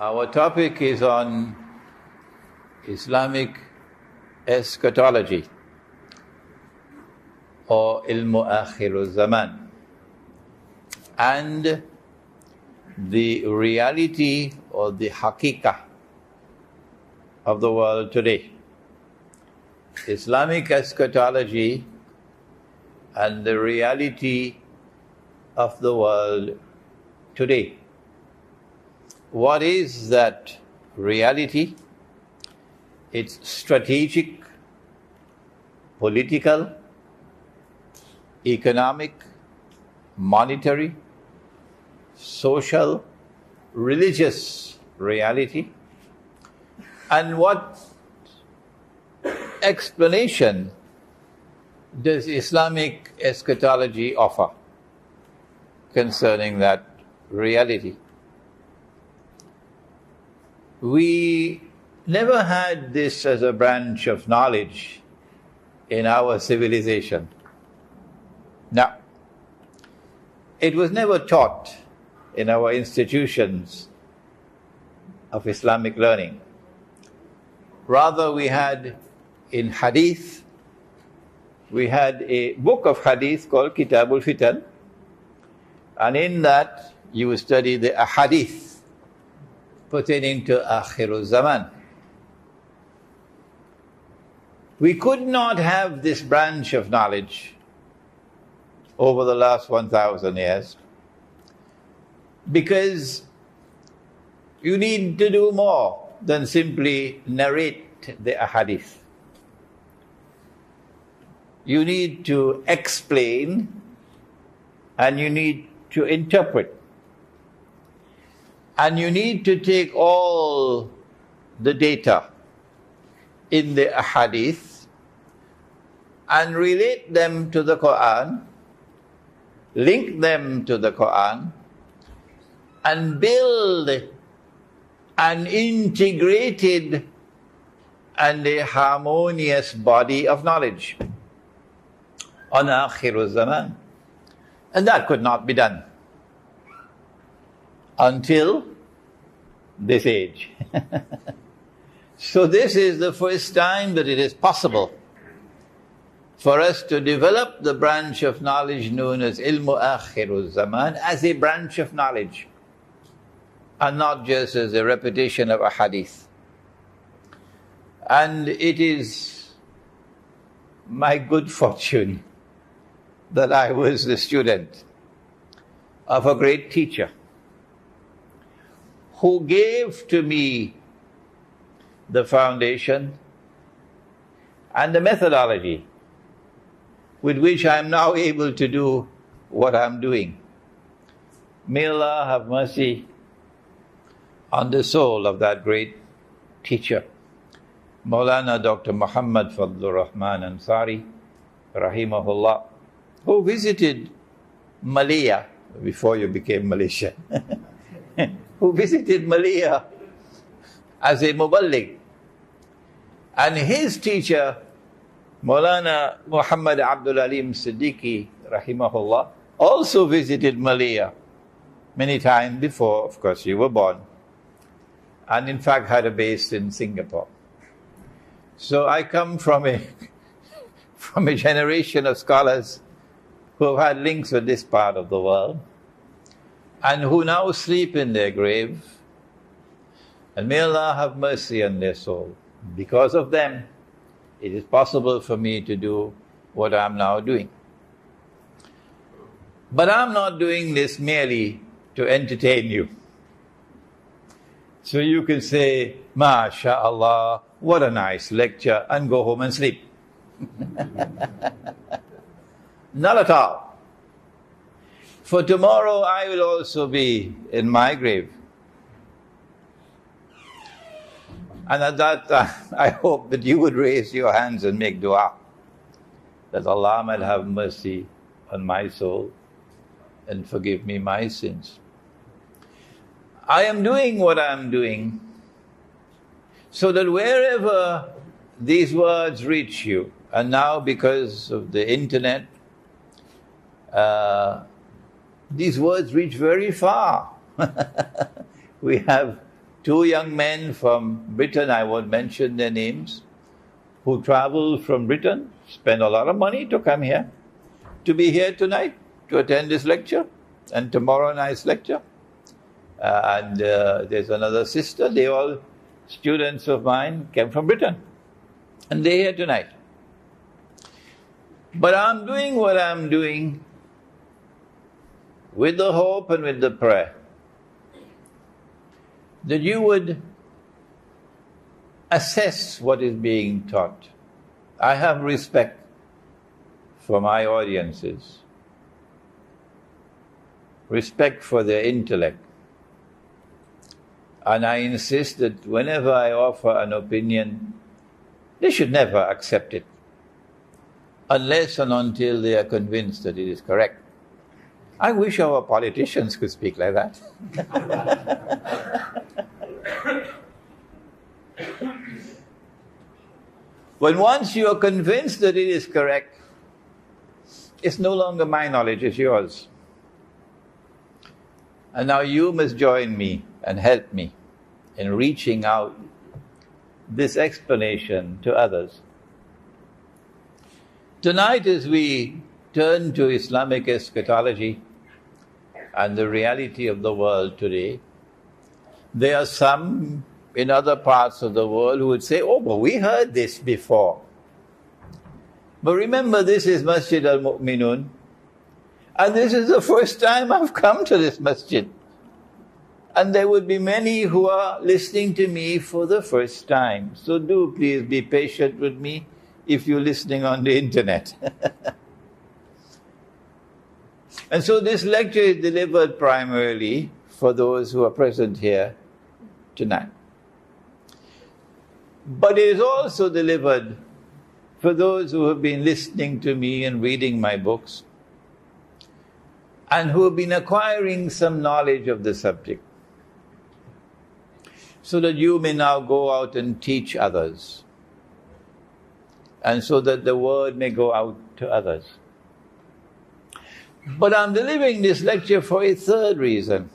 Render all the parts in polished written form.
Our topic is on Islamic Eschatology or Akhirah Zaman and the reality or the haqiqah of the world today. Islamic Eschatology and the reality of the world today. What is that reality? It's strategic, political, economic, monetary, social, religious reality. And what explanation does Islamic eschatology offer concerning that reality? We never had this as a branch of knowledge in our civilization. Now, it was never taught in our institutions of Islamic learning. Rather, we had in Hadith, we had a book of Hadith called Kitabul Fitan, and in that you would study the Ahadith pertaining to Akhirah Zaman. We could not have this branch of knowledge over the last 1,000 years because you need to do more than simply narrate the Ahadith. You need to explain and you need to interpret. And you need to take all the data in the Ahadith and relate them to the Quran, link them to the Quran, and build an integrated and a harmonious body of knowledge on Akhirah Zaman. And that could not be done until this age. So this is the first time that it is possible for us to develop the branch of knowledge known as Akhirah Zaman as a branch of knowledge and not just as a repetition of a hadith. And it is my good fortune that I was the student of a great teacher who gave to me the foundation and the methodology with which I am now able to do what I am doing. May Allah have mercy on the soul of that great teacher, Maulana Dr. Muhammad Fadlur Rahman Ansari, rahimahullah, who visited Malaya before you became Malaysian. Who visited Malaya as a muballigh. And his teacher, Maulana Muhammad Abdul Alim Siddiqui, rahimahullah, also visited Malaya many times before, of course, you were born, and in fact had a base in Singapore. So I come from a generation of scholars who have had links with this part of the world, and who now sleep in their grave, and may Allah have mercy on their soul. Because of them, it is possible for me to do what I am now doing. But I am not doing this merely to entertain you. So you can say, MashaAllah, what a nice lecture, and go home and sleep. Not at all. For tomorrow I will also be in my grave. And at that time, I hope that you would raise your hands and make dua that Allah might have mercy on my soul and forgive me my sins. I am doing what I am doing so that wherever these words reach you, and now because of the internet, these words reach very far. We have Two young men from Britain, I won't mention their names, who traveled from Britain, spent a lot of money to come here, to be here tonight, to attend this lecture, and tomorrow night's lecture. And there's another sister, they all students of mine, came from Britain, and they're here tonight. But I'm doing what I'm doing with the hope and with the prayer that you would assess what is being taught. I have respect for my audiences, respect for their intellect, and I insist that whenever I offer an opinion, they should never accept it, unless and until they are convinced that it is correct. I wish our politicians could speak like that. When once you are convinced that it is correct, it's no longer my knowledge, it's yours. And now you must join me and help me in reaching out this explanation to others. Tonight, as we turn to Islamic eschatology and the reality of the world today, there are some in other parts of the world who would say, oh, but we heard this before. But remember, this is Masjid al-Mu'minun, and this is the first time I've come to this masjid. And there would be many who are listening to me for the first time. So do please be patient with me if you're listening on the internet. And so this lecture is delivered primarily for those who are present here tonight. But it is also delivered for those who have been listening to me and reading my books and who have been acquiring some knowledge of the subject, so that you may now go out and teach others, and so that the word may go out to others. But I'm delivering this lecture for a third reason,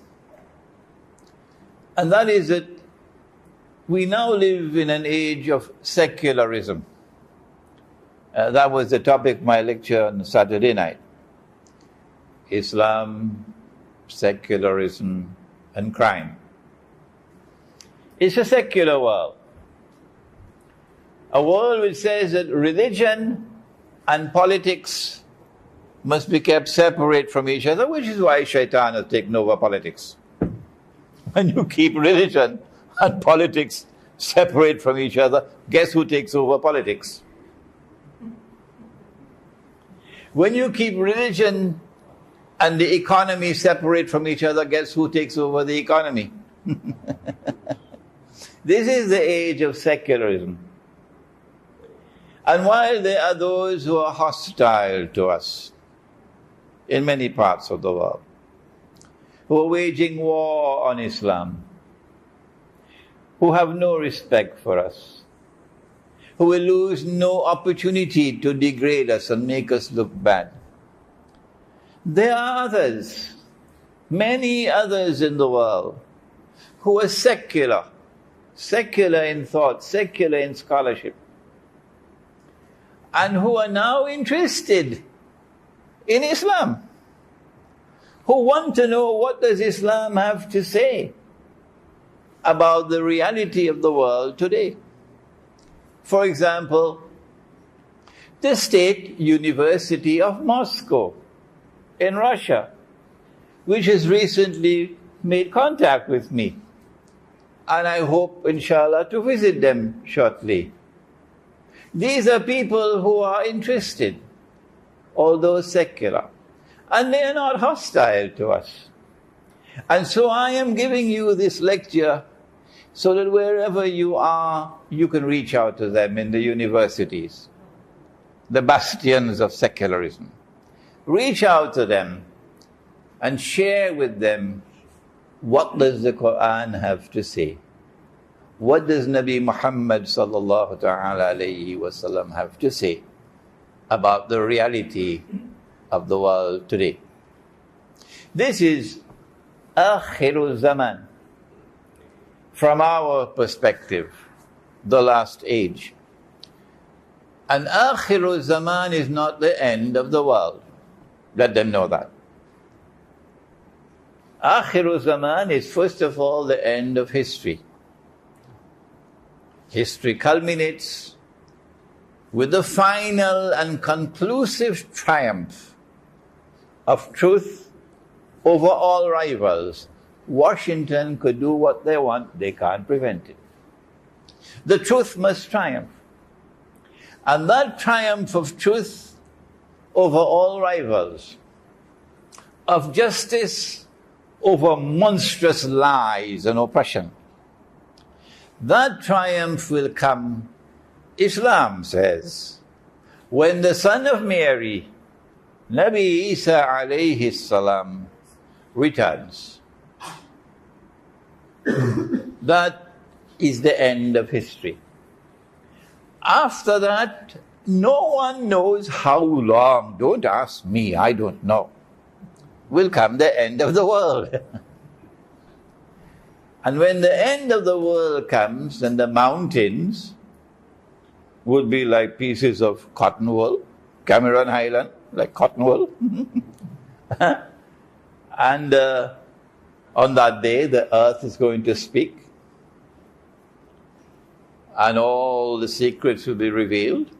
and that is that we now live in an age of secularism. That was the topic of my lecture on Saturday night. Islam, secularism, and crime. It's a secular world. A world which says that religion and politics must be kept separate from each other, which is why Shaitan has taken over politics. When you keep religion and politics separate from each other, guess who takes over politics? When you keep religion and the economy separate from each other, guess who takes over the economy? This is the age of secularism. And while there are those who are hostile to us in many parts of the world, who are waging war on Islam, who have no respect for us, who will lose no opportunity to degrade us and make us look bad, there are others, many others in the world, who are secular in thought, secular in scholarship, and who are now interested in Islam, who want to know what does Islam have to say about the reality of the world today. For example, the State University of Moscow in Russia, which has recently made contact with me, and I hope, inshallah, to visit them shortly. These are people who are interested, although secular, and they are not hostile to us. And so I am giving you this lecture so that wherever you are, you can reach out to them in the universities, the bastions of secularism. Reach out to them and share with them, what does the Quran have to say? What does Nabi Muhammad sallallahu ta'ala alayhi wa sallam have to say about the reality of the world today? This is Akhirul Zaman. from our perspective, the last age. And Akhirah Zaman is not the end of the world. Let them know that. Akhirah Zaman is first of all the end of history. History culminates with the final and conclusive triumph of truth over all rivals. Washington could do what they want, they can't prevent it. The truth must triumph. And that triumph of truth over all rivals, of justice over monstrous lies and oppression, that triumph will come, Islam says, when the son of Mary, Nabi Isa alayhi salam, returns. That is the end of history. After that, no one knows how long. Don't ask me, I don't know. Will come the end of the world. And when the end of the world comes, then the mountains would be like pieces of cotton wool, Cameron Highland, like cotton wool. And on that day, the earth is going to speak, and all the secrets will be revealed.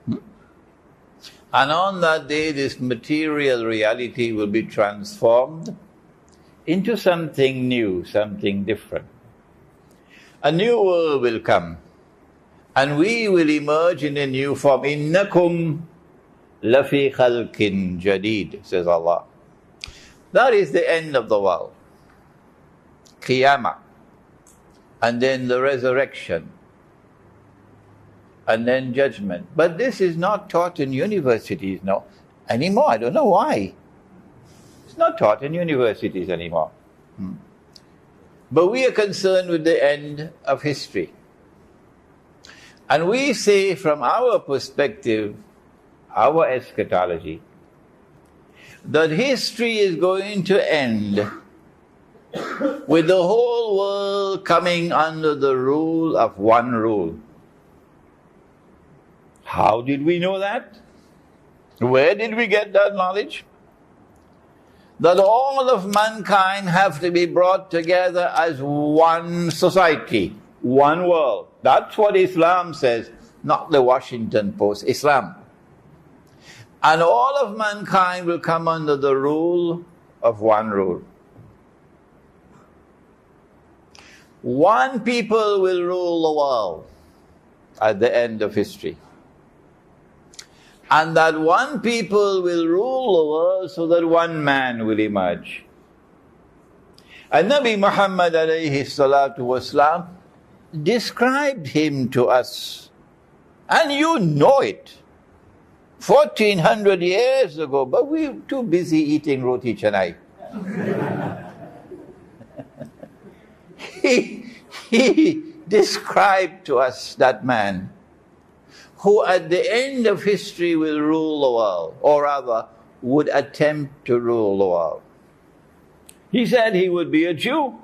And on that day, this material reality will be transformed into something new, something different. A new world will come, and we will emerge in a new form. Innakum lafi khalqin jadid, says Allah. That is the end of the world. Qiyamah, and then the resurrection, and then judgment. But this is not taught in universities now anymore. I don't know why. It's not taught in universities anymore. But we are concerned with the end of history. And we say from our perspective, our eschatology, that history is going to end with the whole world coming under the rule of one rule. How did we know that? Where did we get that knowledge? That all of mankind have to be brought together as one society, one world. That's what Islam says, not the Washington Post, Islam. And all of mankind will come under the rule of one rule. One people will rule the world at the end of history. And that one people will rule the world so that one man will emerge. And Nabi Muhammad alayhi salatu wasalam described him to us. And you know it. 1400 years ago, but we're too busy eating roti canai. He described to us that man who at the end of history will rule the world, or rather would attempt to rule the world. He said he would be a Jew.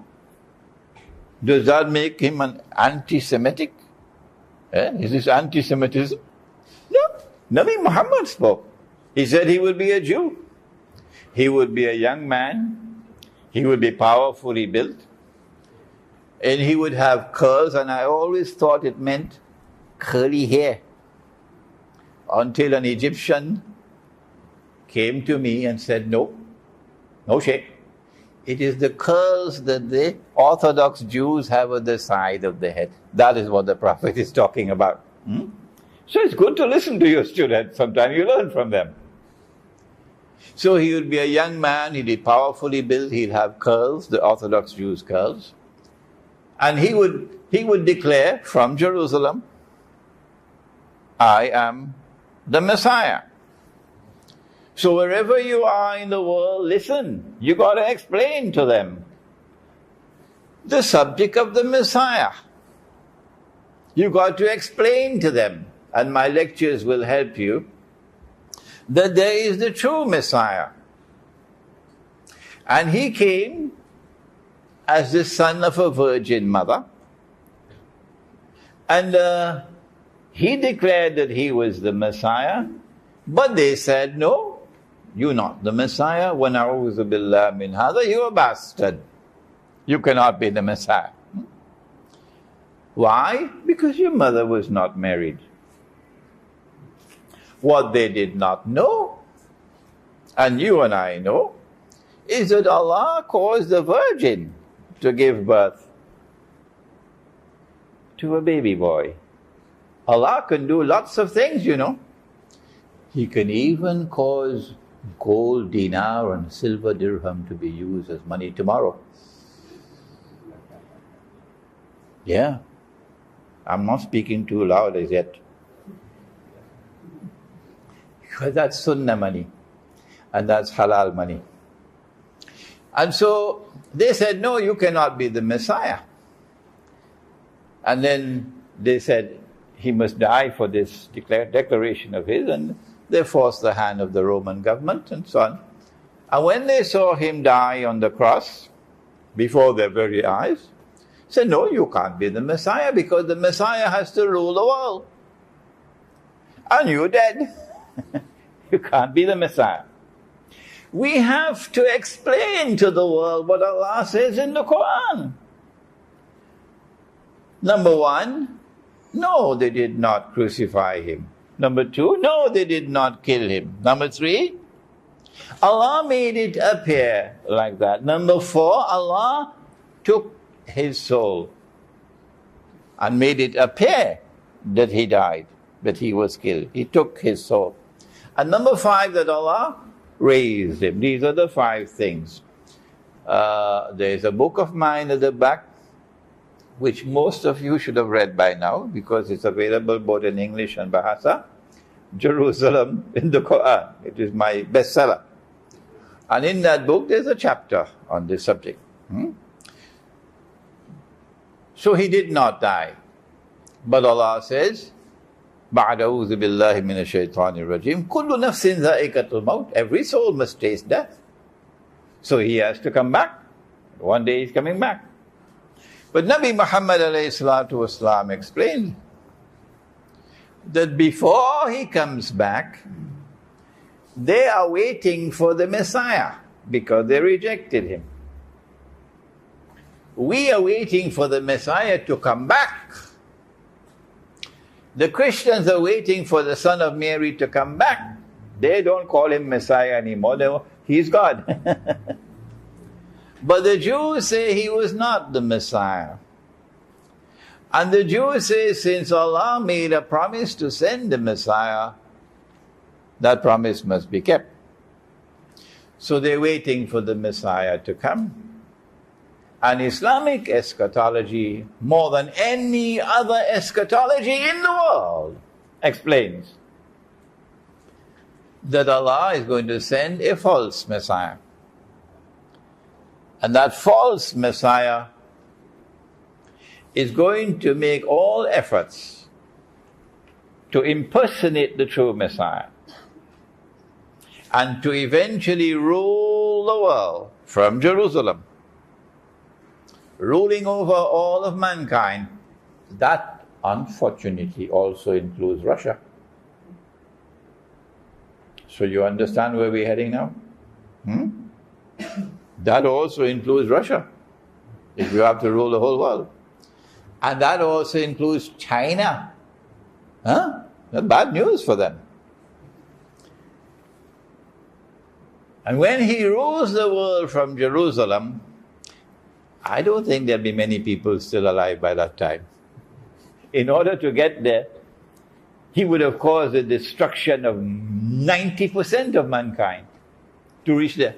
Does that make him an anti-Semitic? Is this anti-Semitism? No. Nabi Muhammad spoke. He said he would be a Jew. He would be a young man. He would be powerfully built. And he would have curls, and I always thought it meant curly hair. Until an Egyptian came to me and said, no, Sheikh. It is the curls that the Orthodox Jews have at the side of the head. That is what the Prophet is talking about. So it's good to listen to your students. Sometimes you learn from them. So he would be a young man, he'd be powerfully built, he'd have curls, the Orthodox Jews' curls. And he would declare from Jerusalem, I am the Messiah. So wherever you are in the world, listen. You got to explain to them the subject of the Messiah. You got to explain to them, and my lectures will help you, that there is the true Messiah. And he came as the son of a virgin mother, And he declared that he was the Messiah, but they said, no, you're not the Messiah. وَنَعُوذُ بِاللَّهِ مِنْ هَذَا. You're a bastard. You cannot be the Messiah. Why? Because your mother was not married. What they did not know, and you and I know, is that Allah caused the virgin to give birth to a baby boy. Allah can do lots of things, you know. He can even cause gold dinar and silver dirham to be used as money tomorrow. Yeah. I'm not speaking too loud as yet. Because that's sunnah money. And that's halal money. And so they said, no, you cannot be the Messiah. And then they said, he must die for this declaration of his, and they forced the hand of the Roman government and so on. And when they saw him die on the cross, before their very eyes, said, no, you can't be the Messiah, because the Messiah has to rule the world. And you're dead. You can't be the Messiah. We have to explain to the world what Allah says in the Quran. Number one, no, they did not crucify him. Number two, no, they did not kill him. Number three, Allah made it appear like that. Number four, Allah took his soul and made it appear that he died, that he was killed. He took his soul. And number five, that Allah raised him. These are the five things. There's a book of mine at the back, which most of you should have read by now, because it's available both in English and Bahasa, Jerusalem in the Quran. It is my bestseller. And in that book, there's a chapter on this subject. So he did not die. But Allah says, بَعْدَ أَعُوذُ بِاللَّهِ مِنَ الشَّيْطَانِ الرَّجِيمِ كُلُّ نَفْسٍ ذَائِقَةُ الْمَوْتِ. Every soul must taste death. So he has to come back. One day he's coming back. But Nabi Muhammad ﷺ explained that before he comes back, they are waiting for the Messiah because they rejected him. We are waiting for the Messiah to come back. The Christians are waiting for the Son of Mary to come back. They don't call him Messiah anymore. He's God. But the Jews say he was not the Messiah. And the Jews say, since Allah made a promise to send the Messiah, that promise must be kept. So they're waiting for the Messiah to come. And Islamic eschatology, more than any other eschatology in the world, explains that Allah is going to send a false Messiah. And that false Messiah is going to make all efforts to impersonate the true Messiah and to eventually rule the world from Jerusalem, ruling over all of mankind. That, unfortunately, also includes Russia. So you understand where we're heading now? That also includes Russia, if you have to rule the whole world. And that also includes China. That's bad news for them. And when he rules the world from Jerusalem, I don't think there'll be many people still alive by that time. In order to get there, he would have caused the destruction of 90% of mankind to reach there.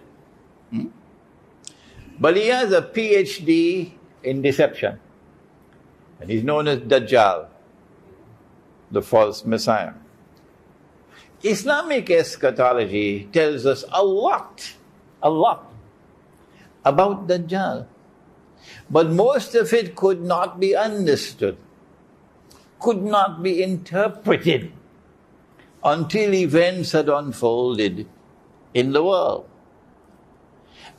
But he has a PhD in deception. And he's known as Dajjal, the false Messiah. Islamic eschatology tells us a lot about Dajjal. But most of it could not be understood, could not be interpreted until events had unfolded in the world.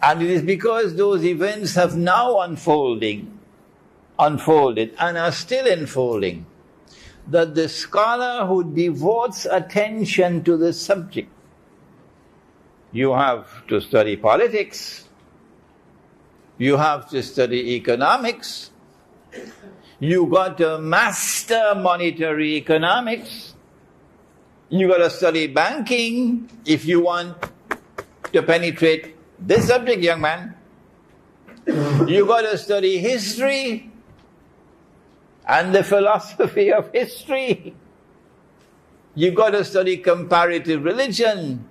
And it is because those events have now unfolded and are still unfolding that the scholar who devotes attention to the subject, you have to study politics, you have to study economics, you got to master monetary economics, you got to study banking if you want to penetrate this subject, young man. You got to study history and the philosophy of history. You got to study comparative religion.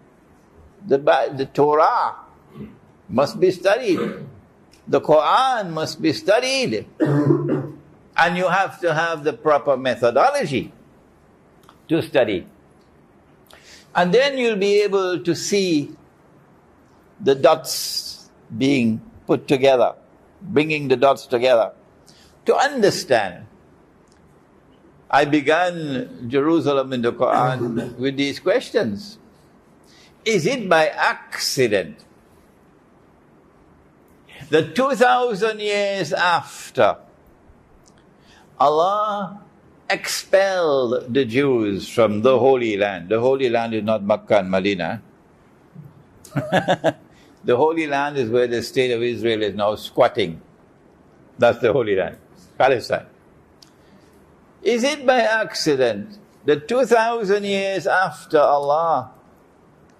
The Torah must be studied. The Quran must be studied. And you have to have the proper methodology to study. And then you'll be able to see the dots being put together, bringing the dots together to understand. I began Jerusalem in the Quran with these questions. Is it by accident that 2,000 years after Allah expelled the Jews from the Holy Land — the Holy Land is not Makkah and Medina. The Holy Land is where the state of Israel is now squatting. That's the Holy Land, Palestine. Is it by accident that 2,000 years after Allah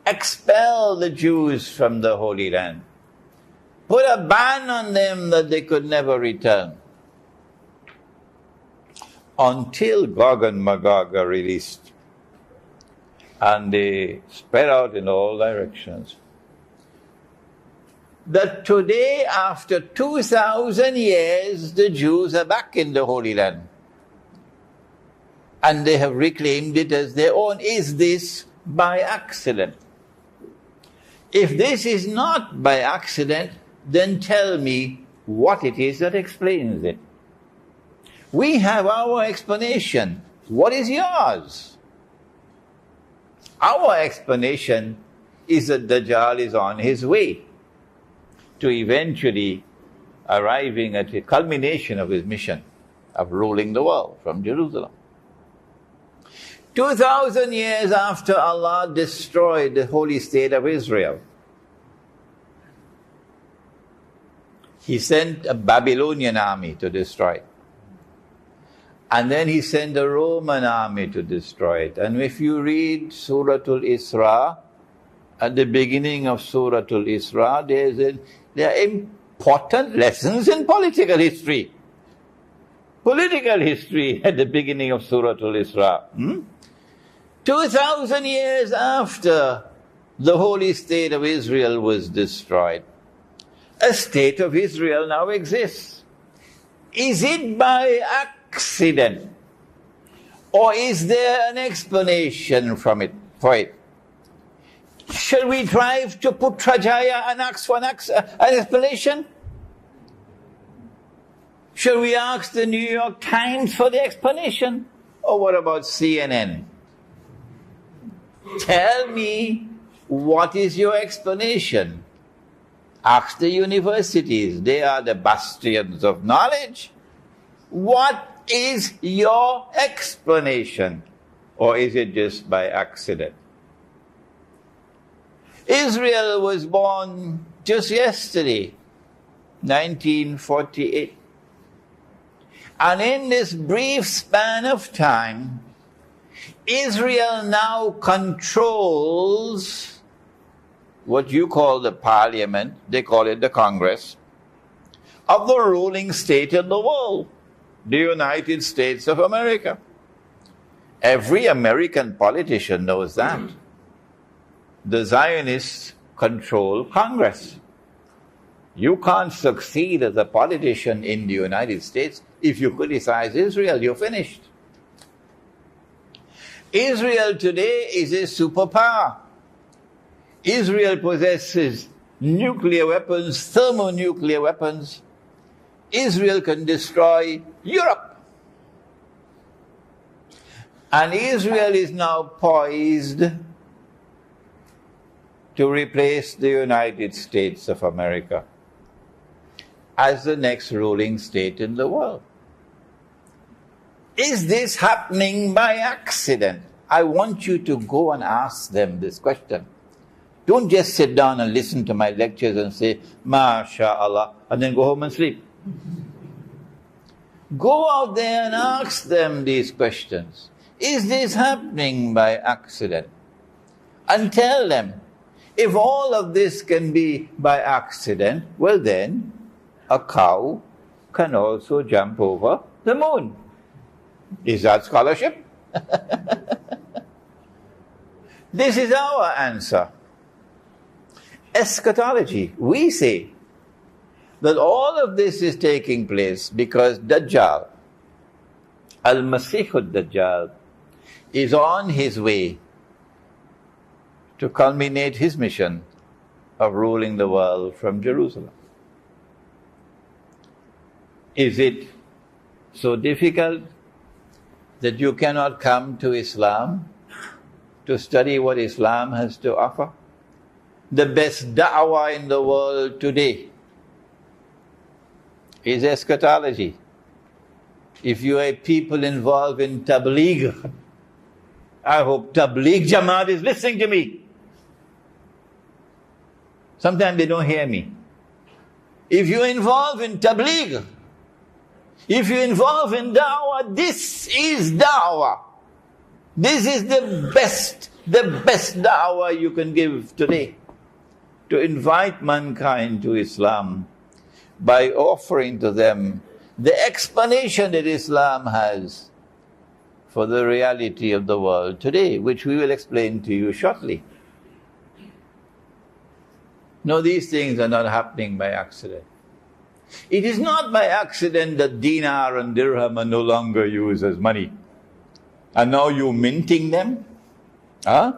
expelled the Jews from the Holy Land, put a ban on them that they could never return, until Gog and Magog are released and they spread out in all directions, that today, after 2,000 years, the Jews are back in the Holy Land and they have reclaimed it as their own? Is this by accident? If this is not by accident, then tell me what it is that explains it. We have our explanation. What is yours? Our explanation is that Dajjal is on his way to eventually arriving at the culmination of his mission of ruling the world from Jerusalem. 2,000 years after Allah destroyed the holy state of Israel, He sent a Babylonian army to destroy it. And then He sent a Roman army to destroy it. And if you read Surah Al-Isra, at the beginning of Surah Al-Isra, there are important lessons in political history. Political history at the beginning of Surah Al-Isra. 2,000 years after the holy state of Israel was destroyed, a state of Israel now exists. Is it by accident, or is there an explanation for it? Shall we try to put Trajaya and ask for an explanation? Shall we ask the New York Times for the explanation? Or what about CNN? Tell me, what is your explanation? Ask the universities. They are the bastions of knowledge. What is your explanation? Or is it just by accident? Israel was born just yesterday, 1948. And in this brief span of time, Israel now controls what you call the parliament, they call it the Congress, of the ruling state in the world, the United States of America. Every American politician knows that. The Zionists control Congress. You can't succeed as a politician in the United States if you criticize Israel. You're finished. Israel today is a superpower. Israel possesses nuclear weapons, thermonuclear weapons. Israel can destroy Europe. And Israel is now poised to replace the United States of America as the next ruling state in the world. Is this happening by accident? I want you to go and ask them this question. Don't just sit down and listen to my lectures and say, MashaAllah, and then go home and sleep. Go out there and ask them these questions. Is this happening by accident? And tell them, if all of this can be by accident, well then, a cow can also jump over the moon. Is that scholarship? This is our answer. Eschatology. We say that all of this is taking place because Dajjal, Al-Masih al-Dajjal, is on his way to culminate his mission of ruling the world from Jerusalem. Is it so difficult that you cannot come to Islam to study what Islam has to offer? The best da'wah in the world today is eschatology. If you are people involved in tabligh, I hope tabligh Jamaat is listening to me. Sometimes they don't hear me. If you're involved in tabligh, if you're involved in da'wah, this is da'wah. This is the best da'wah you can give today. To invite mankind to Islam by offering to them the explanation that Islam has for the reality of the world today, which we will explain to you shortly. No, these things are not happening by accident. It is not by accident that dinar and dirham are no longer used as money. And now you're minting them? Huh?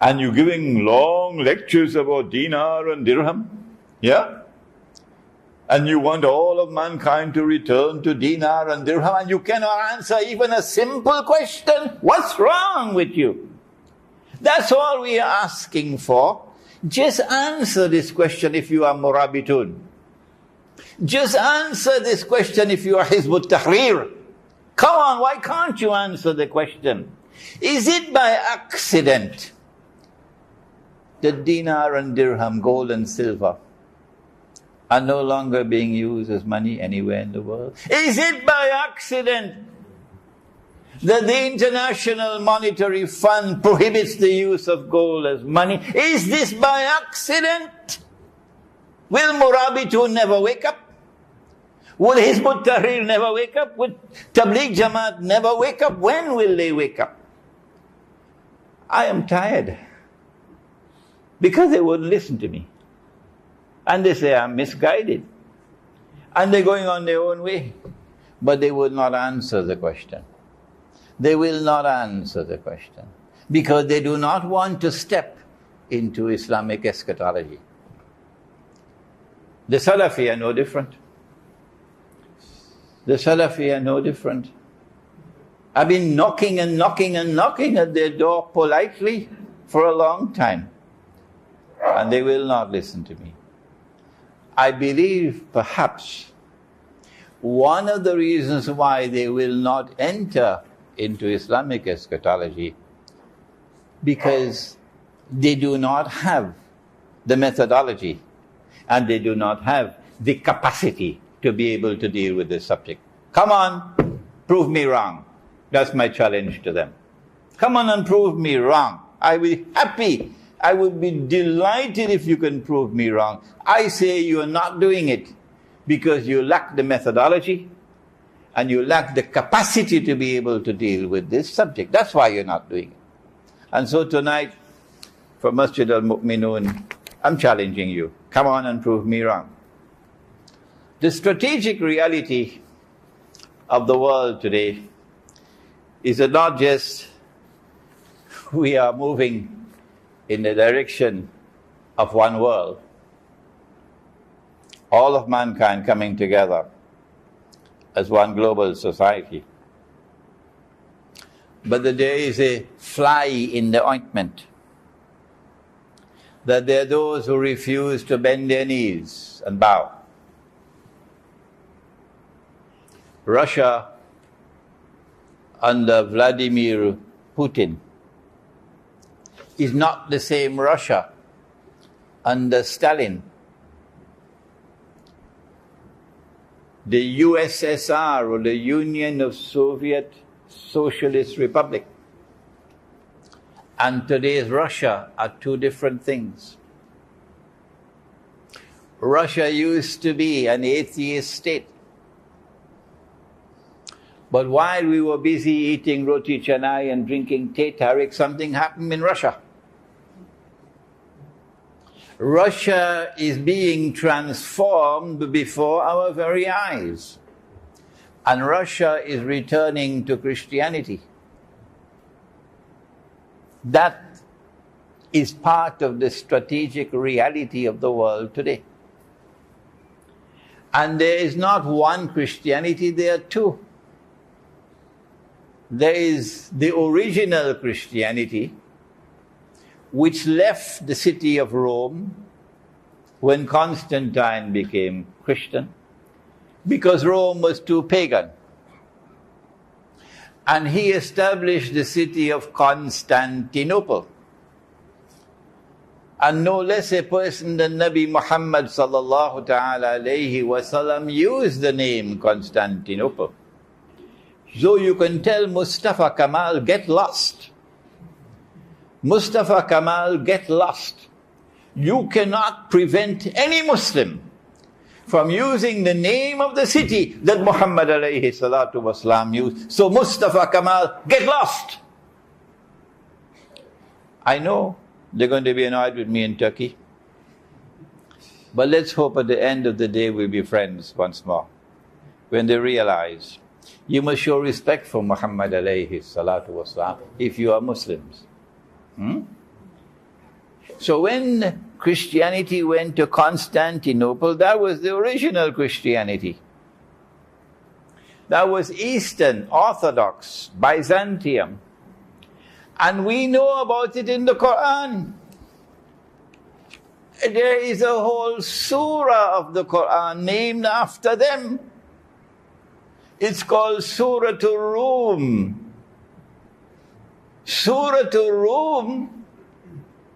And you're giving long lectures about dinar and dirham? Yeah? And you want all of mankind to return to dinar and dirham, and you cannot answer even a simple question. What's wrong with you? That's all we are asking for. Just answer this question if you are Murabitun. Just answer this question if you are Hizb ut-Tahrir. Come on, why can't you answer the question? Is it by accident that dinar and dirham, gold and silver, are no longer being used as money anywhere in the world? Is it by accident that the International Monetary Fund prohibits the use of gold as money? Is this by accident? Will Murabitun never wake up? Will Hizb ut-Tahrir never wake up? Will Tabligh Jamaat never wake up? When will they wake up? I am tired. Because they wouldn't listen to me. And they say I'm misguided. And they're going on their own way. But they will not answer the question. They will not answer the question. Because they do not want to step into Islamic eschatology. The Salafi are no different. The Salafi are no different. I've been knocking and knocking and knocking at their door politely for a long time. And they will not listen to me. I believe perhaps one of the reasons why they will not enter into Islamic eschatology because they do not have the methodology and they do not have the capacity to be able to deal with this subject. Come on, prove me wrong. That's my challenge to them. Come on and prove me wrong. I will be happy. I would be delighted if you can prove me wrong. I say you are not doing it because you lack the methodology and you lack the capacity to be able to deal with this subject. That's why you're not doing it. And so tonight, for Masjid al-Mu'minun, I'm challenging you. Come on and prove me wrong. The strategic reality of the world today is that not just we are moving in the direction of one world, all of mankind coming together as one global society, but that there is a fly in the ointment, that there are those who refuse to bend their knees and bow. Russia under Vladimir Putin is not the same Russia under Stalin. The USSR, or the Union of Soviet Socialist Republic, and today's Russia are two different things. Russia used to be an atheist state. But while we were busy eating roti canai and drinking tea tarik, something happened in Russia. Russia is being transformed before our very eyes. And Russia is returning to Christianity. That is part of the strategic reality of the world today. And there is not one Christianity, there are two. There is the original Christianity, which left the city of Rome when Constantine became Christian, because Rome was too pagan. And he established the city of Constantinople. And no less a person than Nabi Muhammad sallallahu ta'ala alayhi wasallam used the name Constantinople. So you can tell Mustafa Kamal, get lost. Mustafa Kamal, get lost. You cannot prevent any Muslim from using the name of the city that Muhammad alayhi salatu wasalam used. So Mustafa Kamal, get lost. I know they're going to be annoyed with me in Turkey. But let's hope at the end of the day we'll be friends once more. When they realize you must show respect for Muhammad alayhi salatu wasalam if you are Muslims. So when Christianity went to Constantinople, that was the original Christianity. That was Eastern, Orthodox, Byzantium. And we know about it in the Quran. There is a whole surah of the Quran named after them. It's called Suratul Rum. Suratul Rum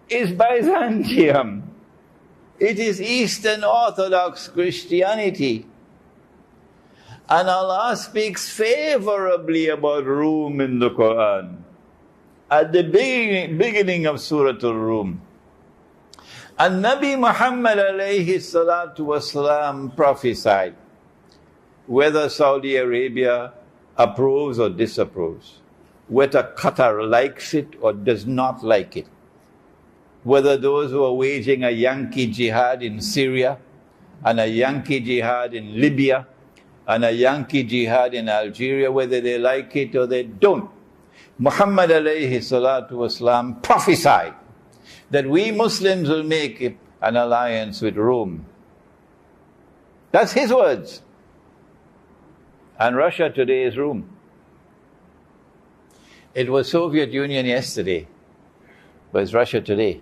is Byzantium. It is Eastern Orthodox Christianity. And Allah speaks favorably about Rum in the Quran. At the beginning of Suratul Rum. And Nabi Muhammad alayhi salatu wasalam prophesied whether Saudi Arabia approves or disapproves, whether Qatar likes it or does not like it, whether those who are waging a Yankee jihad in Syria and a Yankee jihad in Libya and a Yankee jihad in Algeria, whether they like it or they don't. Muhammad alayhi salatu wasalam prophesied that we Muslims will make an alliance with Rome. That's his words. And Russia today is Rome. It was Soviet Union yesterday, but it's Russia today.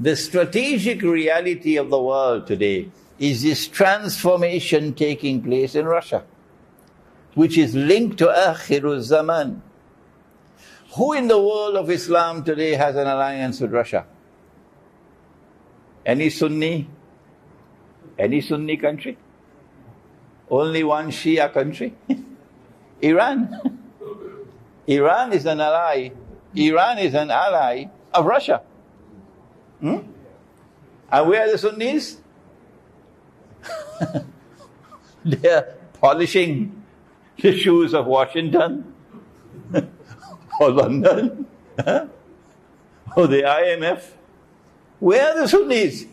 The strategic reality of the world today is this transformation taking place in Russia, which is linked to Akhirah Zaman. Who in the world of Islam today has an alliance with Russia? Any Sunni? Any Sunni country? Only one Shia country? Iran. Iran is an ally. Iran is an ally of Russia. And where are the Sunnis? They are polishing the shoes of Washington or London or the IMF. Where are the Sunnis?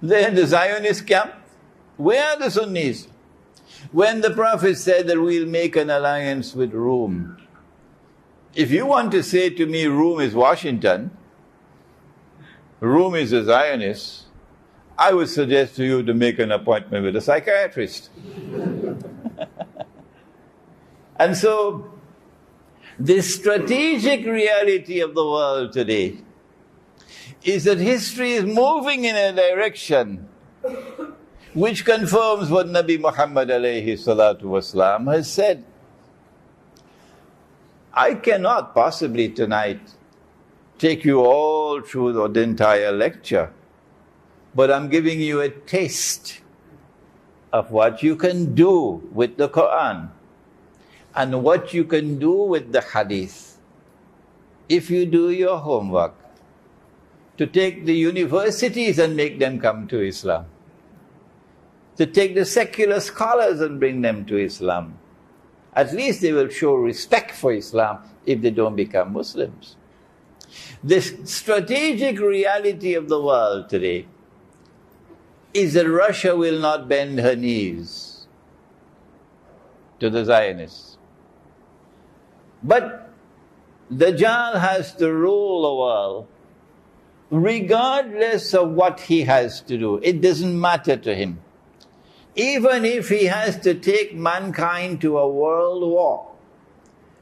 They're in the Zionist camp. Where are the Sunnis? When the Prophet said that we'll make an alliance with Rome, if you want to say to me Rome is Washington, Rome is a Zionist, I would suggest to you to make an appointment with a psychiatrist. And so, the strategic reality of the world today is that history is moving in a direction which confirms what Nabi Muhammad alayhi salatu wasalam has said. I cannot possibly tonight take you all through the entire lecture, but I'm giving you a taste of what you can do with the Quran and what you can do with the Hadith if you do your homework to take the universities and make them come to Islam, to take the secular scholars and bring them to Islam. At least they will show respect for Islam if they don't become Muslims. This strategic reality of the world today is that Russia will not bend her knees to the Zionists. But Dajjal has to rule the world regardless of what he has to do. It doesn't matter to him. Even if he has to take mankind to a world war,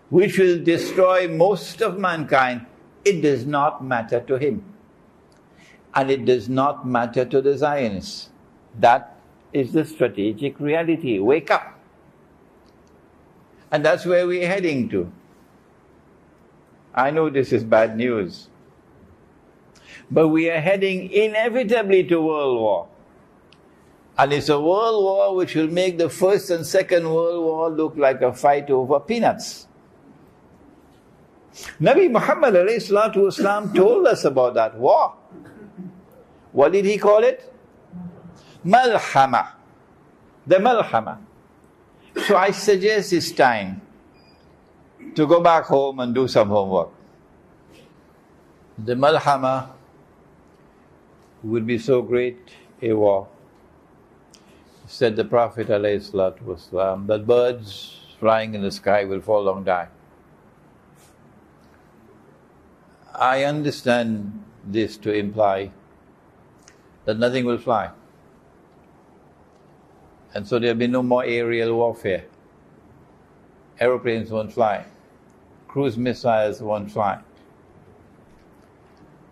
which will destroy most of mankind, it does not matter to him. And it does not matter to the Zionists. That is the strategic reality. Wake up. And that's where we're heading to. I know this is bad news, but we are heading inevitably to world war. And it's a world war which will make the First and Second World War look like a fight over peanuts. Nabi Muhammad ﷺ told us about that war. What did he call it? Malhama. The Malhama. So I suggest it's time to go back home and do some homework. The Malhama would be so great a war, said the Prophet ﷺ, that birds flying in the sky will fall and die. I understand this to imply that nothing will fly. And so there'll be no more aerial warfare. Aeroplanes won't fly. Cruise missiles won't fly.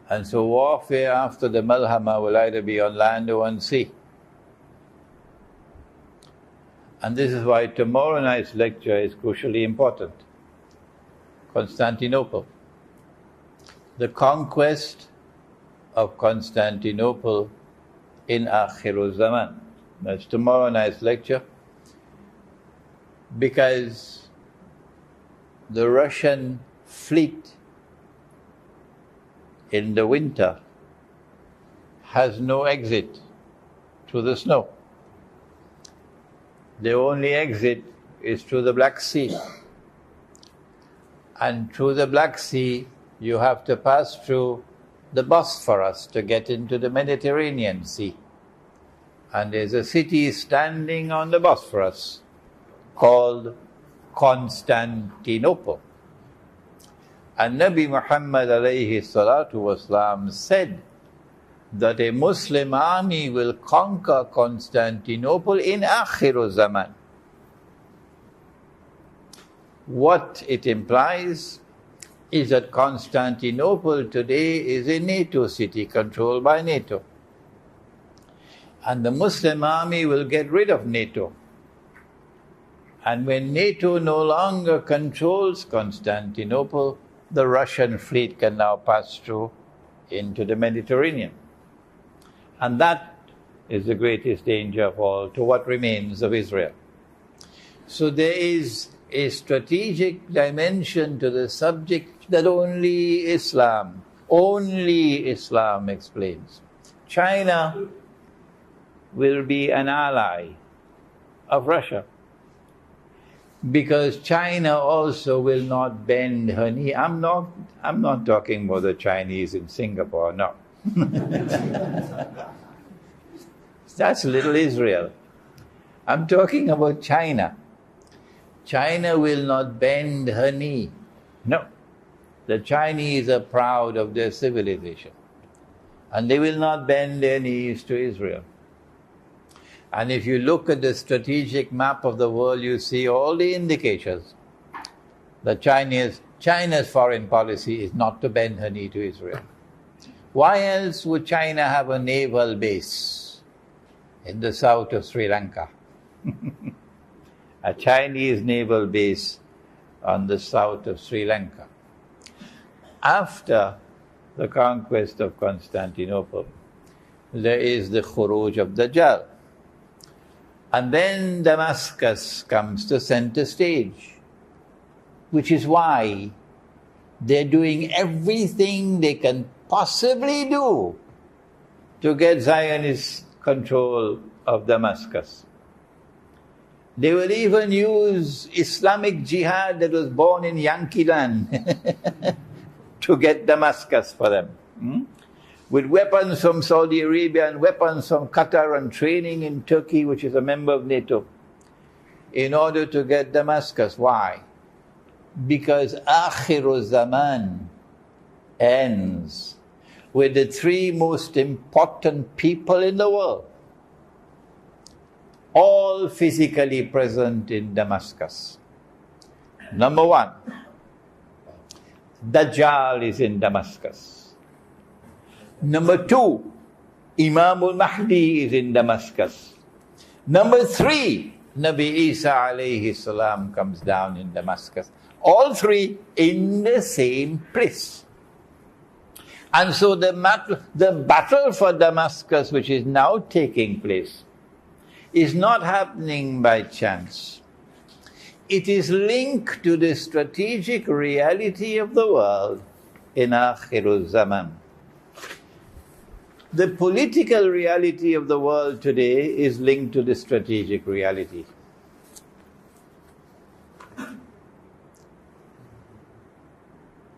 And so warfare after the Malhama will either be on land or on sea. And this is why tomorrow night's lecture is crucially important. Constantinople. The conquest of Constantinople in Akhirah Zaman. That's tomorrow night's lecture. Because the Russian fleet in the winter has no exit through the snow. The only exit is through the Black Sea. And through the Black Sea, you have to pass through the Bosphorus to get into the Mediterranean Sea. And there's a city standing on the Bosphorus called Constantinople. And Nabi Muhammad ﷺ said that a Muslim army will conquer Constantinople in Akhirah Zaman. What it implies is that Constantinople today is a NATO city controlled by NATO. And the Muslim army will get rid of NATO. And when NATO no longer controls Constantinople, the Russian fleet can now pass through into the Mediterranean. And that is the greatest danger of all to what remains of Israel. So there is a strategic dimension to the subject that only Islam explains. China will be an ally of Russia, because China also will not bend her knee. I'm not talking about the Chinese in Singapore, no. That's little Israel. I'm talking about China. China will not bend her knee. No. The Chinese are proud of their civilization, and they will not bend their knees to Israel. And if you look at the strategic map of the world, you see all the indications that China's foreign policy is not to bend her knee to Israel. Why else would China have a naval base in the south of Sri Lanka? A Chinese naval base on the south of Sri Lanka. After the conquest of Constantinople, there is the Khuruj of Dajjal. And then Damascus comes to center stage, which is why they're doing everything they can possibly do to get Zionist control of Damascus. They will even use Islamic Jihad that was born in Yankee land to get Damascus for them. With weapons from Saudi Arabia and weapons from Qatar and training in Turkey, which is a member of NATO, in order to get Damascus. Why? Because Akhirah Zaman ends with the three most important people in the world, all physically present in Damascus. Number one, Dajjal is in Damascus. Number two, Imam al-Mahdi is in Damascus. Number three, Nabi Isa alayhi salam comes down in Damascus. All three in the same place. And so the battle for Damascus, which is now taking place, is not happening by chance. It is linked to the strategic reality of the world in Akhirul Zaman. The political reality of the world today is linked to the strategic reality.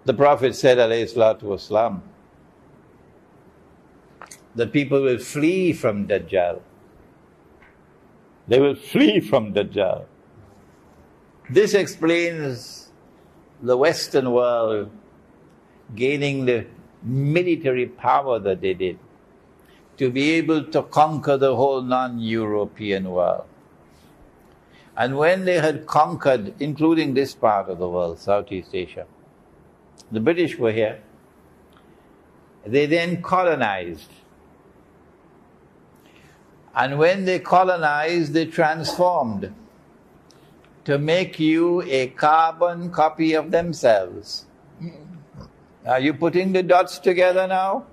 The Prophet said, alayhi salatu wasalam, the people will flee from Dajjal. They will flee from Dajjal. This explains the Western world gaining the military power that they did to be able to conquer the whole non-European world. And when they had conquered, including this part of the world, Southeast Asia, the British were here, they then colonized. And when they colonized, they transformed to make you a carbon copy of themselves. Are you putting the dots together now?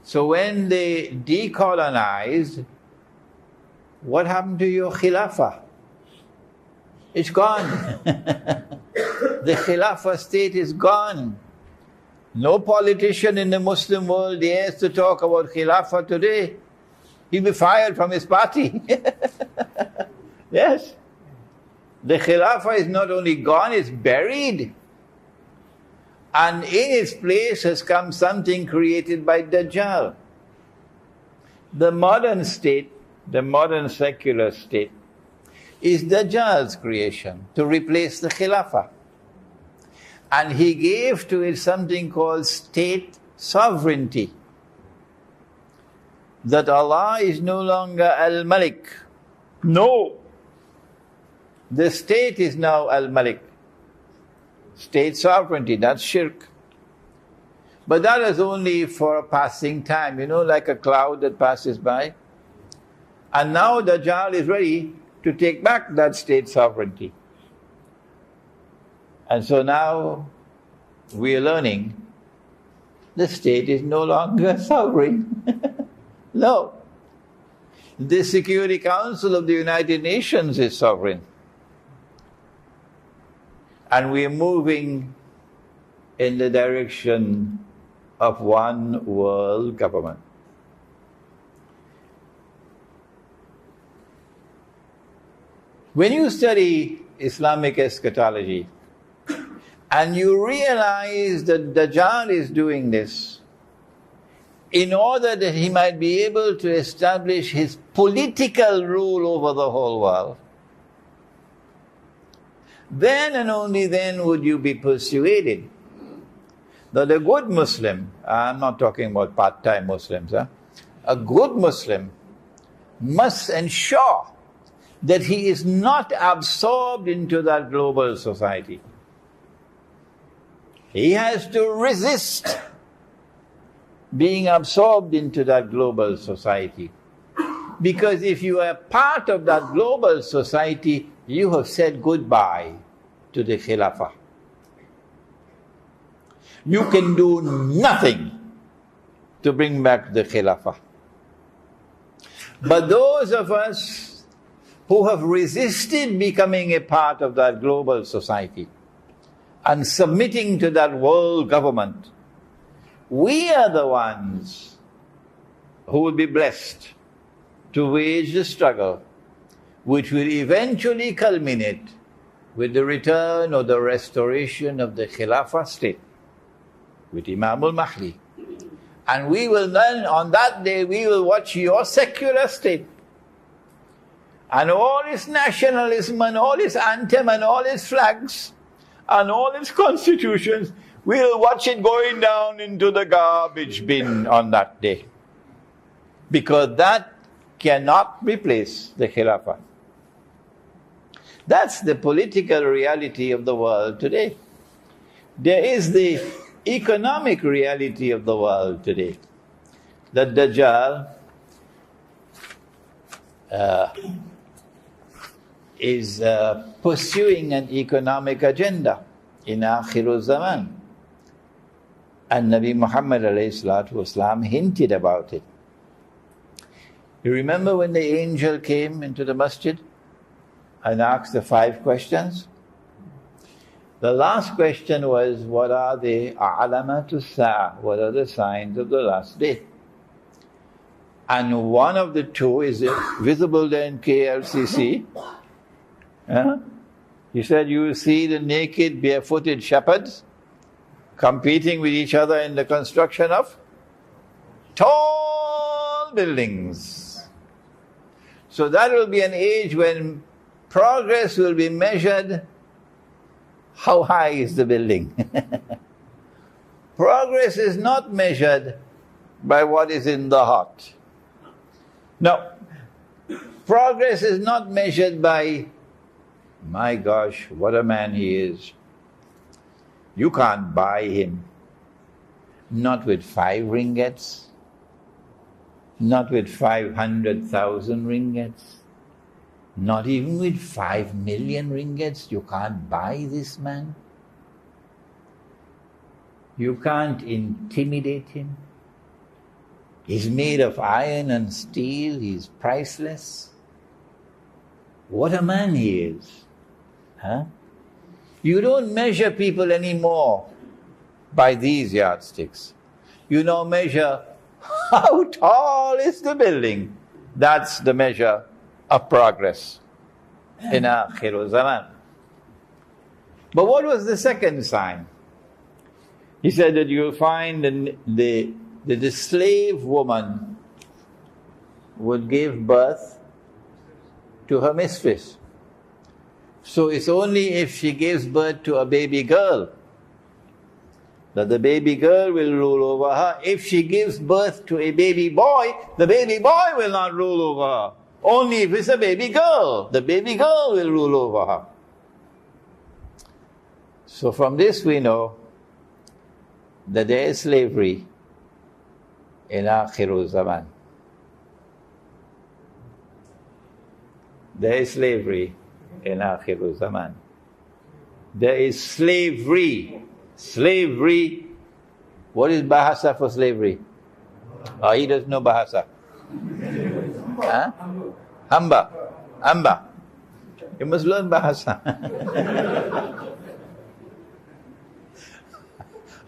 So when they decolonized, what happened to your Khilafah? It's gone. The Khilafah state is gone. No politician in the Muslim world dares to talk about Khilafah today. He'll be fired from his party. Yes. The Khilafah is not only gone, it's buried. And in its place has come something created by Dajjal. The modern state, the modern secular state, is Dajjal's creation to replace the Khilafah. And he gave to it something called state sovereignty. That Allah is no longer Al-Malik. No. The state is now Al-Malik. State sovereignty, that's shirk. But that is only for a passing time, like a cloud that passes by. And now Dajjal is ready to take back that state sovereignty. And so now we are learning the state is no longer sovereign. No. The Security Council of the United Nations is sovereign. And we are moving in the direction of one world government. When you study Islamic eschatology and you realize that Dajjal is doing this in order that he might be able to establish his political rule over the whole world, then and only then would you be persuaded that a good Muslim, I'm not talking about part-time Muslims, a good Muslim must ensure that he is not absorbed into that global society. He has to resist being absorbed into that global society. Because if you are part of that global society, you have said goodbye to the Khilafah. You can do nothing to bring back the Khilafah. But those of us who have resisted becoming a part of that global society and submitting to that world government, we are the ones who will be blessed to wage the struggle which will eventually culminate with the return or the restoration of the Khilafah state with Imam al-Mahdi. And we will then, on that day, we will watch your secular state and all its nationalism and all its anthem and all its flags and all its constitutions, we'll watch it going down into the garbage bin on that day. Because that cannot replace the Khilafah. That's the political reality of the world today. There is the economic reality of the world today. The Dajjal is pursuing an economic agenda in Akhirah Zaman. And Nabi Muhammad ﷺ hinted about it. You remember when the angel came into the masjid and asked the 5 questions? The last question was, what are the a'lamatu sa'a? What are the signs of the last day? And one of the 2 is visible there in KLCC. He said, you see the naked, barefooted shepherds competing with each other in the construction of tall buildings. So that will be an age when progress will be measured. How high is the building? Progress is not measured by what is in the heart. No. Progress is not measured by, my gosh, what a man he is. You can't buy him. Not with 5 ringgits. Not with 500,000 ringgits. Not even with 5 million ringgits. You can't buy this man. You can't intimidate him. He's made of iron and steel. He's priceless. What a man he is. You don't measure people anymore by these yardsticks. You now measure how tall is the building. That's the measure of progress in Akhirah Zaman. But what was the second sign? He said that you'll find the slave woman would give birth to her mistress. So it's only if she gives birth to a baby girl that the baby girl will rule over her. If she gives birth to a baby boy, the baby boy will not rule over her. Only if it's a baby girl, the baby girl will rule over her. So from this we know that there is slavery in Akhirul Zaman. There is slavery in Akhirul Zaman. There is slavery. Slavery. What is Bahasa for slavery? Oh, he doesn't know Bahasa. Hamba. You must learn Bahasa.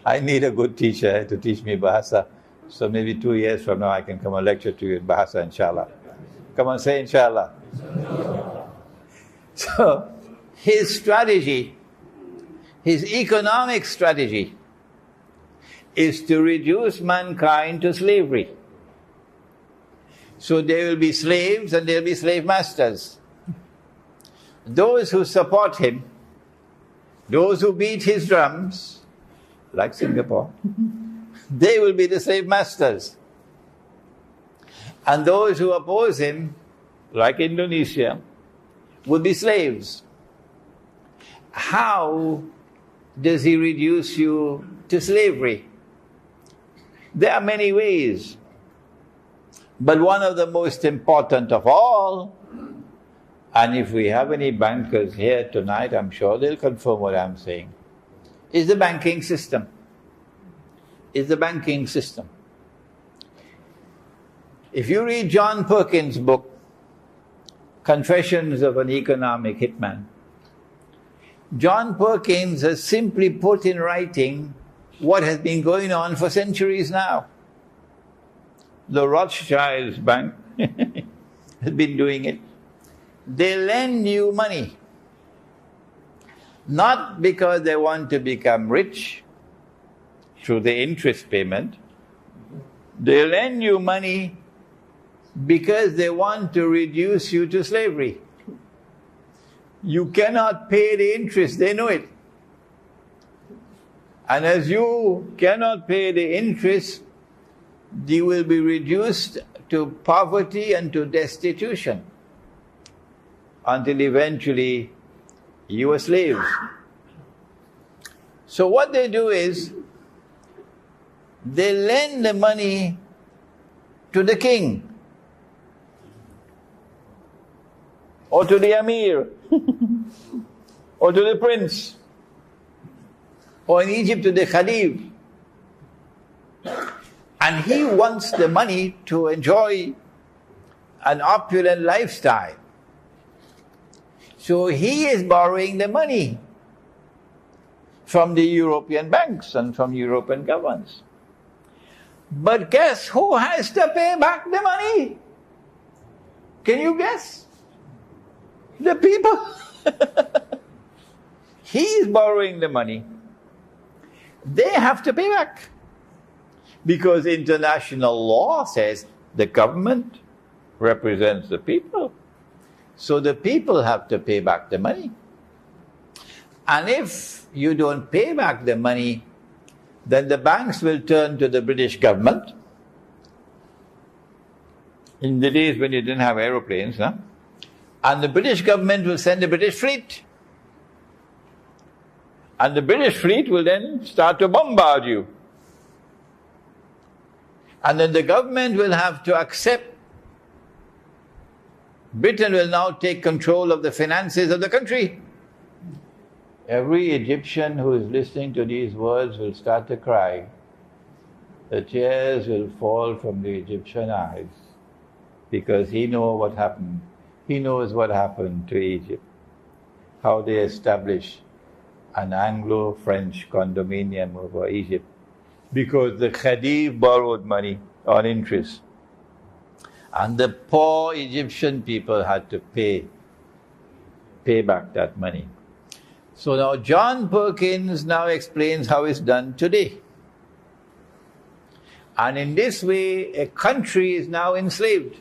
I need a good teacher to teach me Bahasa. So maybe 2 years from now I can come and lecture to you in Bahasa, inshallah. Come on, say inshallah. So, his strategy, his economic strategy, is to reduce mankind to slavery. So there will be slaves and there will be slave masters. Those who support him, those who beat his drums, like Singapore, they will be the slave masters. And those who oppose him, like Indonesia, would be slaves. How does he reduce you to slavery? There are many ways. But one of the most important of all and if we have any bankers here tonight, I'm sure they'll confirm what I'm saying, is the banking system. Is the banking system. If you read John Perkins' book, Confessions of an Economic Hitman, John Perkins has simply put in writing what has been going on for centuries now. The Rothschilds Bank has been doing it. They lend you money, not because they want to become rich through the interest payment. They lend you money because they want to reduce you to slavery. You cannot pay the interest, they know it. And as you cannot pay the interest, you will be reduced to poverty and to destitution until eventually you are slaves. So what they do is, they lend the money to the king or to the Amir or to the prince, or in Egypt to the Khalif. And he wants the money to enjoy an opulent lifestyle. So he is borrowing the money from the European banks and from European governments. But guess who has to pay back the money? Can you guess? The people. He is borrowing the money. They have to pay back. Because international law says the government represents the people. So the people have to pay back the money. And if you don't pay back the money, then the banks will turn to the British government. In the days when you didn't have aeroplanes, huh? And the British government will send the British fleet. And the British fleet will then start to bombard you. And then the government will have to accept. Britain will now take control of the finances of the country. Every Egyptian who is listening to these words will start to cry. The tears will fall from the Egyptian eyes because he knows what happened. He knows what happened to Egypt, how they established an Anglo-French condominium over Egypt because the Khedive borrowed money on interest. And the poor Egyptian people had to pay back that money. So now John Perkins now explains how it's done today. And in this way, a country is now enslaved.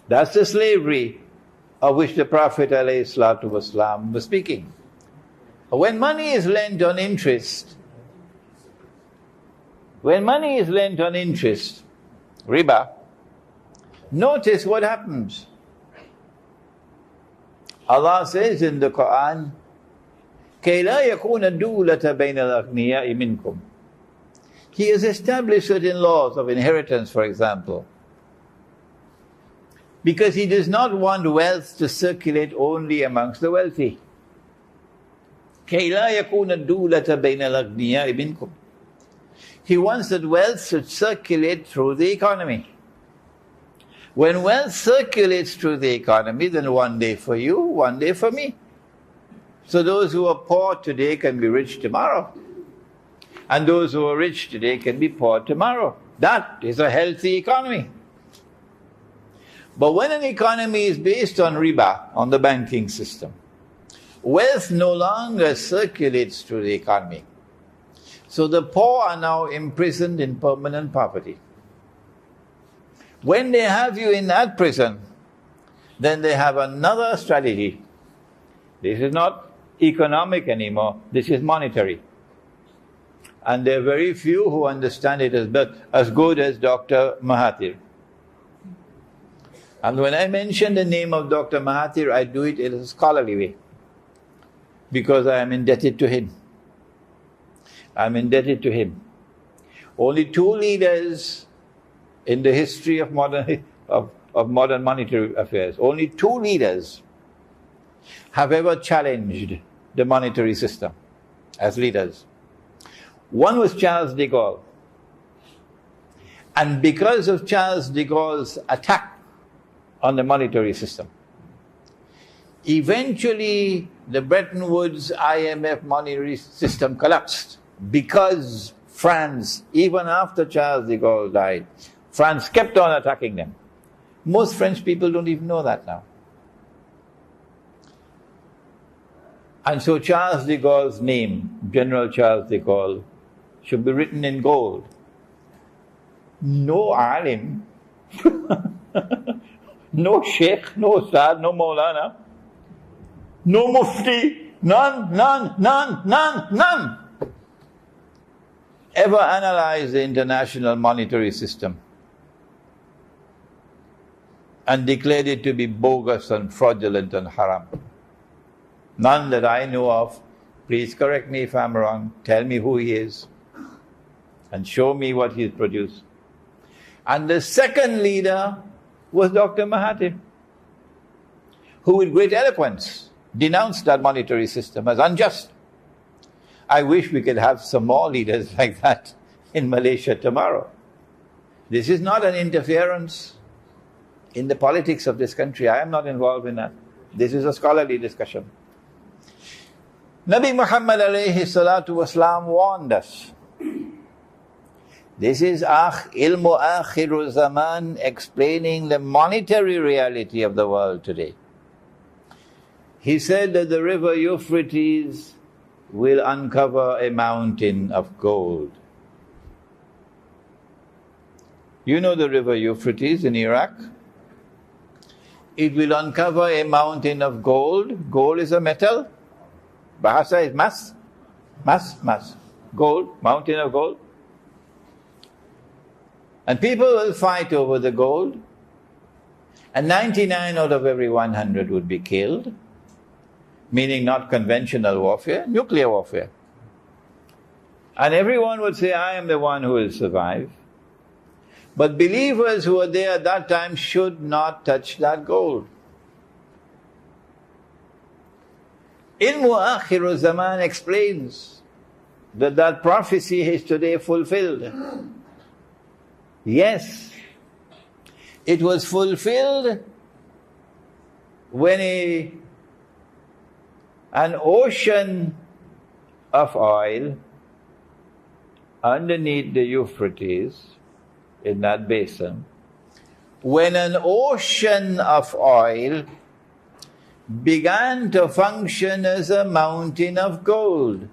That's the slavery of which the Prophet ﷺ was speaking. When money is lent on interest, riba, notice what happens. Allah says in the Quran, كَيْ لَا يَكُونَ الدُّولَةَ بَيْنَ الْأَغْنِيَاءِ مِنْكُمْ. He has established certain laws of inheritance, for example, because He does not want wealth to circulate only amongst the wealthy. كَيْ لَا يَكُونَ الدُّولَةَ بَيْنَ الْأَغْنِيَاءِ مِنْكُمْ. He wants that wealth should circulate through the economy. When wealth circulates through the economy, then one day for you, one day for me. So those who are poor today can be rich tomorrow. And those who are rich today can be poor tomorrow. That is a healthy economy. But when an economy is based on riba, on the banking system, wealth no longer circulates through the economy. So the poor are now imprisoned in permanent poverty. When they have you in that prison, then they have another strategy. This is not economic anymore, this is monetary. And there are very few who understand it as good as Dr. Mahathir. And when I mention the name of Dr. Mahathir, I do it in a scholarly way, because I am indebted to him. I'm indebted to him. Only two leaders in the history of of modern monetary affairs. Only two leaders have ever challenged the monetary system as leaders. One was Charles de Gaulle. And because of Charles de Gaulle's attack on the monetary system, eventually the Bretton Woods IMF monetary system collapsed because France, even after Charles de Gaulle died, France kept on attacking them. Most French people don't even know that now. And so Charles de Gaulle's name, General Charles de Gaulle, should be written in gold. No alim, no sheikh, no ustad, no maulana, no mufti, none ever analyzed the international monetary system and declared it to be bogus and fraudulent and haram. None that I know of. Please correct me if I'm wrong. Tell me who he is and show me what he's produced. And the second leader was Dr. Mahathir, who with great eloquence denounced that monetary system as unjust. I wish we could have some more leaders like that in Malaysia tomorrow. This is not an interference in the politics of this country. I am not involved in that. This is a scholarly discussion. Nabi Muhammad alayhi salatu wasalam warned us. This is ilmu akhiru zaman, explaining the monetary reality of the world today. He said that the river Euphrates will uncover a mountain of gold. You know the river Euphrates in Iraq? It will uncover a mountain of gold. Gold is a metal. Bahasa is mass. Gold, mountain of gold. And people will fight over the gold, and 99 out of every 100 would be killed, meaning not conventional warfare, nuclear warfare. And everyone would say, I am the one who will survive. But believers who were there at that time should not touch that gold. Ilmu Akhiru Zaman explains that that prophecy is today fulfilled. Yes, it was fulfilled when an ocean of oil underneath the Euphrates, in that basin, when an ocean of oil began to function as a mountain of gold.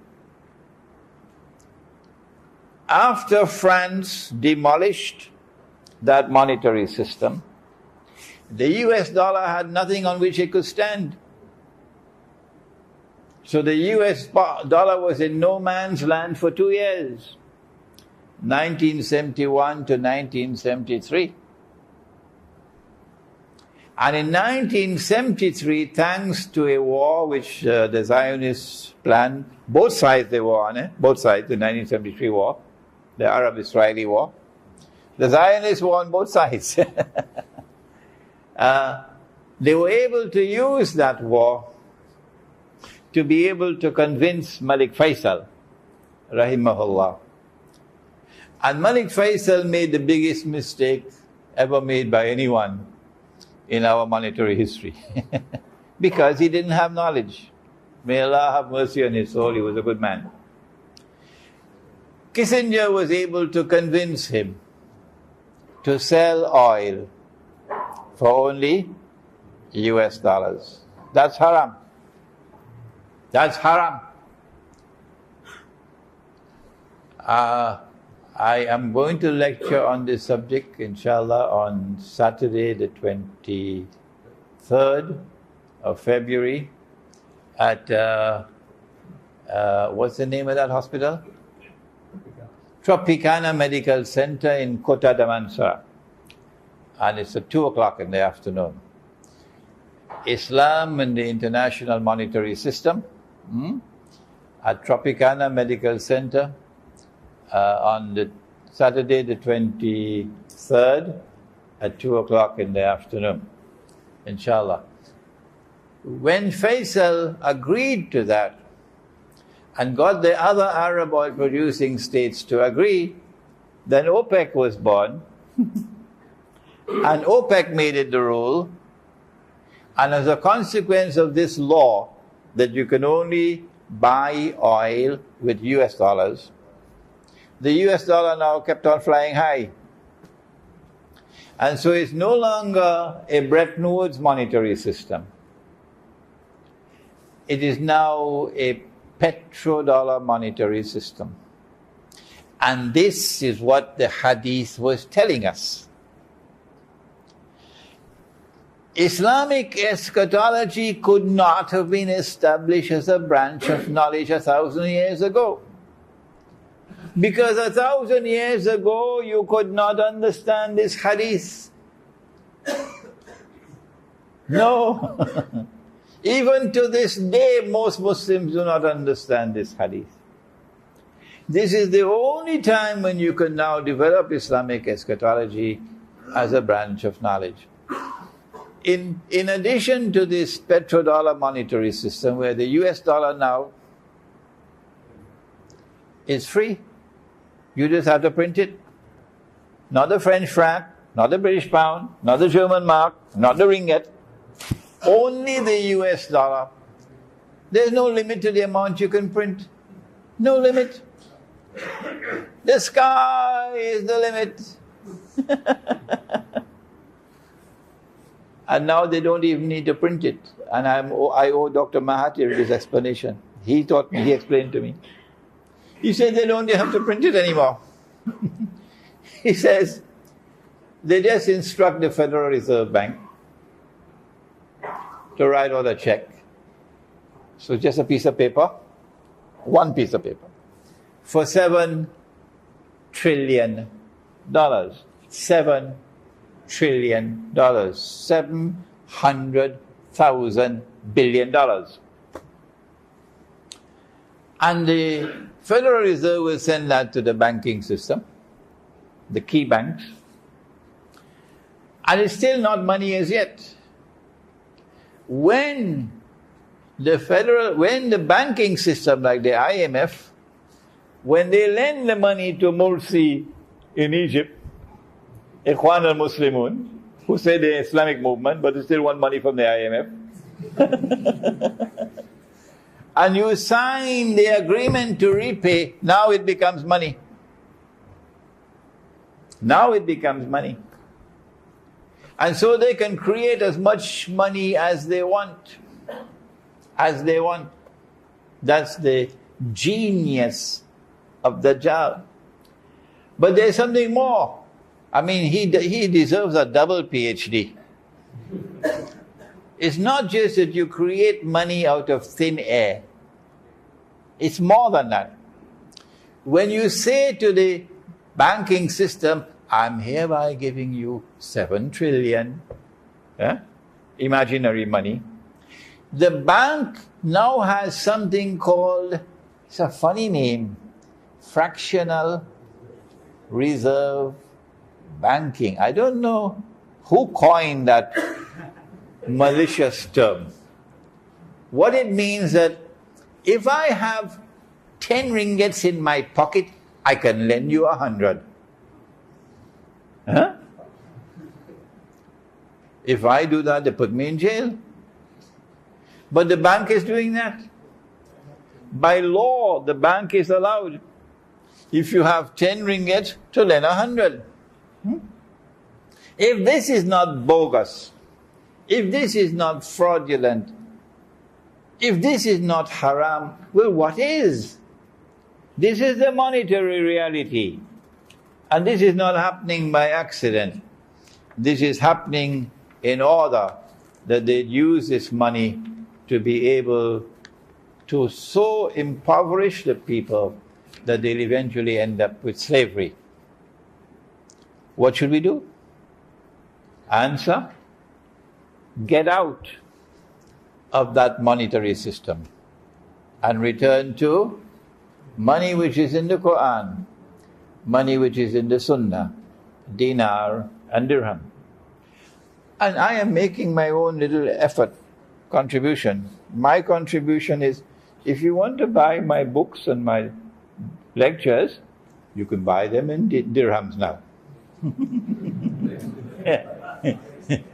After France demolished that monetary system, the US dollar had nothing on which it could stand. So the US dollar was in no man's land for 2 years, 1971 to 1973. And in 1973, thanks to a war which the Zionists planned, both sides they were on it, both sides, the 1973 war, the Arab-Israeli war. The Zionists were on both sides. They were able to use that war to be able to convince Malik Faisal, rahimahullah. And Malik Faisal made the biggest mistake ever made by anyone in our monetary history. Because he didn't have knowledge. May Allah have mercy on his soul, he was a good man. Kissinger was able to convince him to sell oil for only US dollars. That's haram. That's haram. I am going to lecture on this subject, inshallah, on Saturday the 23rd of February at, what's the name of that hospital? Tropicana Medical Center in Kota Damansara. And it's at 2 o'clock in the afternoon. Islam and the International Monetary System at Tropicana Medical Center on the Saturday the 23rd at 2 o'clock in the afternoon, inshallah. When Faisal agreed to that and got the other Arab oil producing states to agree, then OPEC was born. And OPEC made it the rule. And as a consequence of this law that you can only buy oil with US dollars, the US dollar now kept on flying high. And so it's no longer a Bretton Woods monetary system. It is now a petrodollar monetary system. And this is what the hadith was telling us. Islamic eschatology could not have been established as a branch of knowledge 1,000 years ago. Because 1,000 years ago you could not understand this hadith. No. Even to this day most Muslims do not understand this hadith. This is the only time when you can now develop Islamic eschatology as a branch of knowledge. In addition to this petrodollar monetary system where the US dollar now is free, you just have to print it. Not the French franc, not the British pound, not the German mark, not the ringgit, only the US dollar. There's no limit to the amount you can print. No limit. The sky is the limit. And now they don't even need to print it. And I owe Dr. Mahathir this explanation. He explained to me. He said they don't have to print it anymore. He says they just instruct the Federal Reserve Bank to write out a check. So just a piece of paper, one piece of paper, for $7 trillion. $7 trillion. 700,000 billion dollars. And the Federal Reserve will send that to the banking system, the key banks. And it's still not money as yet. When the banking system, like the IMF, when they lend the money to Morsi in Egypt, Ikhwan al-Muslimun, who say the Islamic movement, but they still want money from the IMF, and you sign the agreement to repay, now it becomes money. Now it becomes money. And so they can create as much money as they want. As they want. That's the genius of Dajjal. But there's something more. I mean, he deserves a double PhD. It's not just that you create money out of thin air. It's more than that. When you say to the banking system, I'm hereby giving you 7 trillion, imaginary money, the bank now has something called, it's a funny name, fractional reserve banking. I don't know who coined that malicious term. What it means that if I have 10 ringgits in my pocket, I can lend you 100. Huh? If I do that, they put me in jail. But the bank is doing that. By law, the bank is allowed, if you have 10 ringgit, to lend 100. If this is not bogus, if this is not fraudulent, if this is not haram, well, what is? This is the monetary reality. And this is not happening by accident. This is happening in order that they use this money to be able to so impoverish the people that they'll eventually end up with slavery. What should we do? Answer: get out of that monetary system and return to money which is in the Quran, money which is in the Sunnah, dinar and dirham. And I am making my own little effort, contribution. My contribution is, if you want to buy my books and my lectures, you can buy them in dirhams now.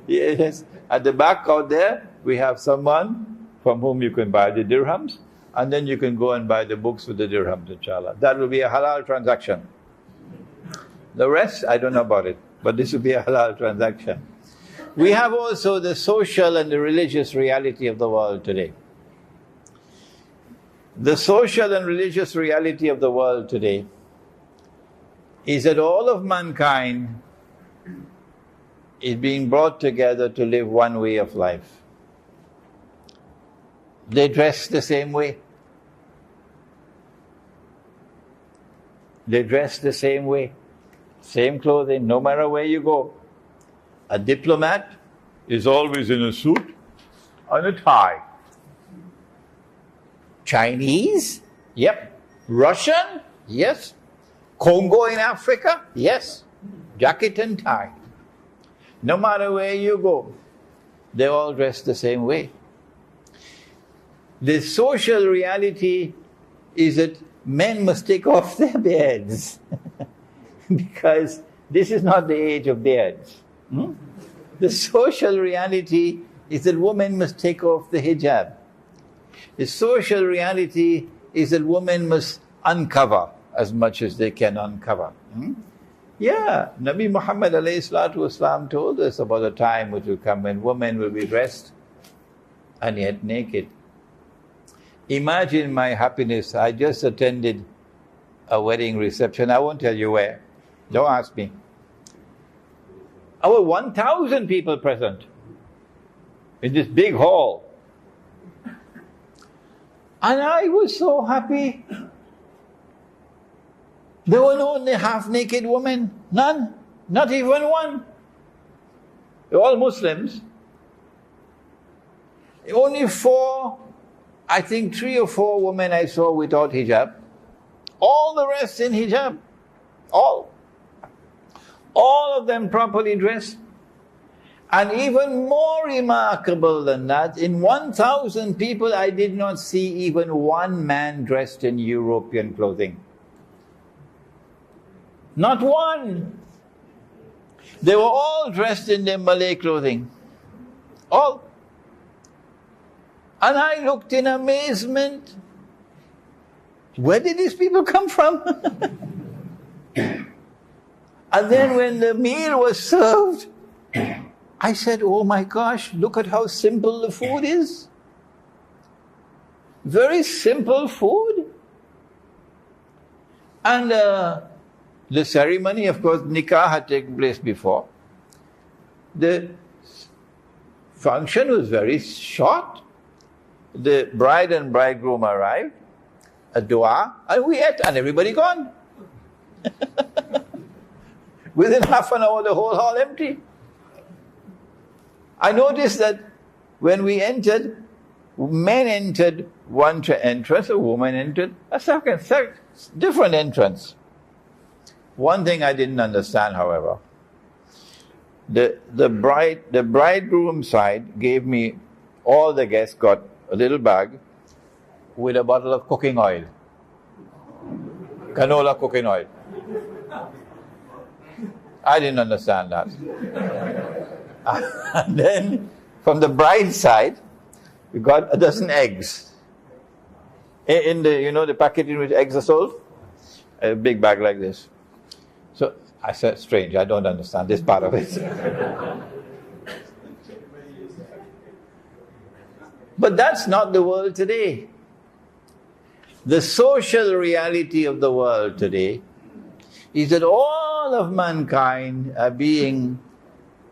Yes. At the back out there, we have someone from whom you can buy the dirhams, and then you can go and buy the books with the dirhams, inshallah. That will be a halal transaction. The rest, I don't know about it, but this will be a halal transaction. We have also the social and the religious reality of the world today. The social and religious reality of the world today is that all of mankind is being brought together to live one way of life. They dress the same way. They dress the same way. Same clothing, no matter where you go. A diplomat is always in a suit and a tie. Chinese? Yep. Russian? Yes. Congo in Africa? Yes. Jacket and tie. No matter where you go, they all dress the same way. The social reality is that men must take off their beards because this is not the age of beards. The social reality is that women must take off the hijab. The social reality is that women must uncover as much as they can uncover. Yeah, Nabi Muhammad ﷺ told us about a time which will come when women will be dressed and yet naked. Imagine my happiness. I just attended a wedding reception. I won't tell you where. Don't ask me. Over 1,000 people present in this big hall. And I was so happy. There were no half-naked women. None. Not even one. They're all Muslims. Only four, I think 3 or 4 women I saw without hijab. All the rest in hijab. All. All of them properly dressed. And even more remarkable than that, in 1,000 people I did not see even one man dressed in European clothing. Not one. They were all dressed in their Malay clothing. All. And I looked in amazement. Where did these people come from? And then when the meal was served, I said, oh my gosh, look at how simple the food is. Very simple food. And the ceremony, of course, nikah had taken place before. The function was very short. The bride and bridegroom arrived, a dua, and we ate, and everybody gone. Within half an hour, the whole hall empty. I noticed that when we entered, men entered one entrance, a woman entered a second different entrance. One thing I didn't understand, however, the bridegroom side gave me, all the guests got a little bag with a bottle of cooking oil, canola cooking oil. I didn't understand that. And then from the bride's side, we got a dozen eggs. In the, the packet in which eggs are sold, a big bag like this. So I said, strange, I don't understand this part of it. But that's not the world today. The social reality of the world today is that all of mankind are being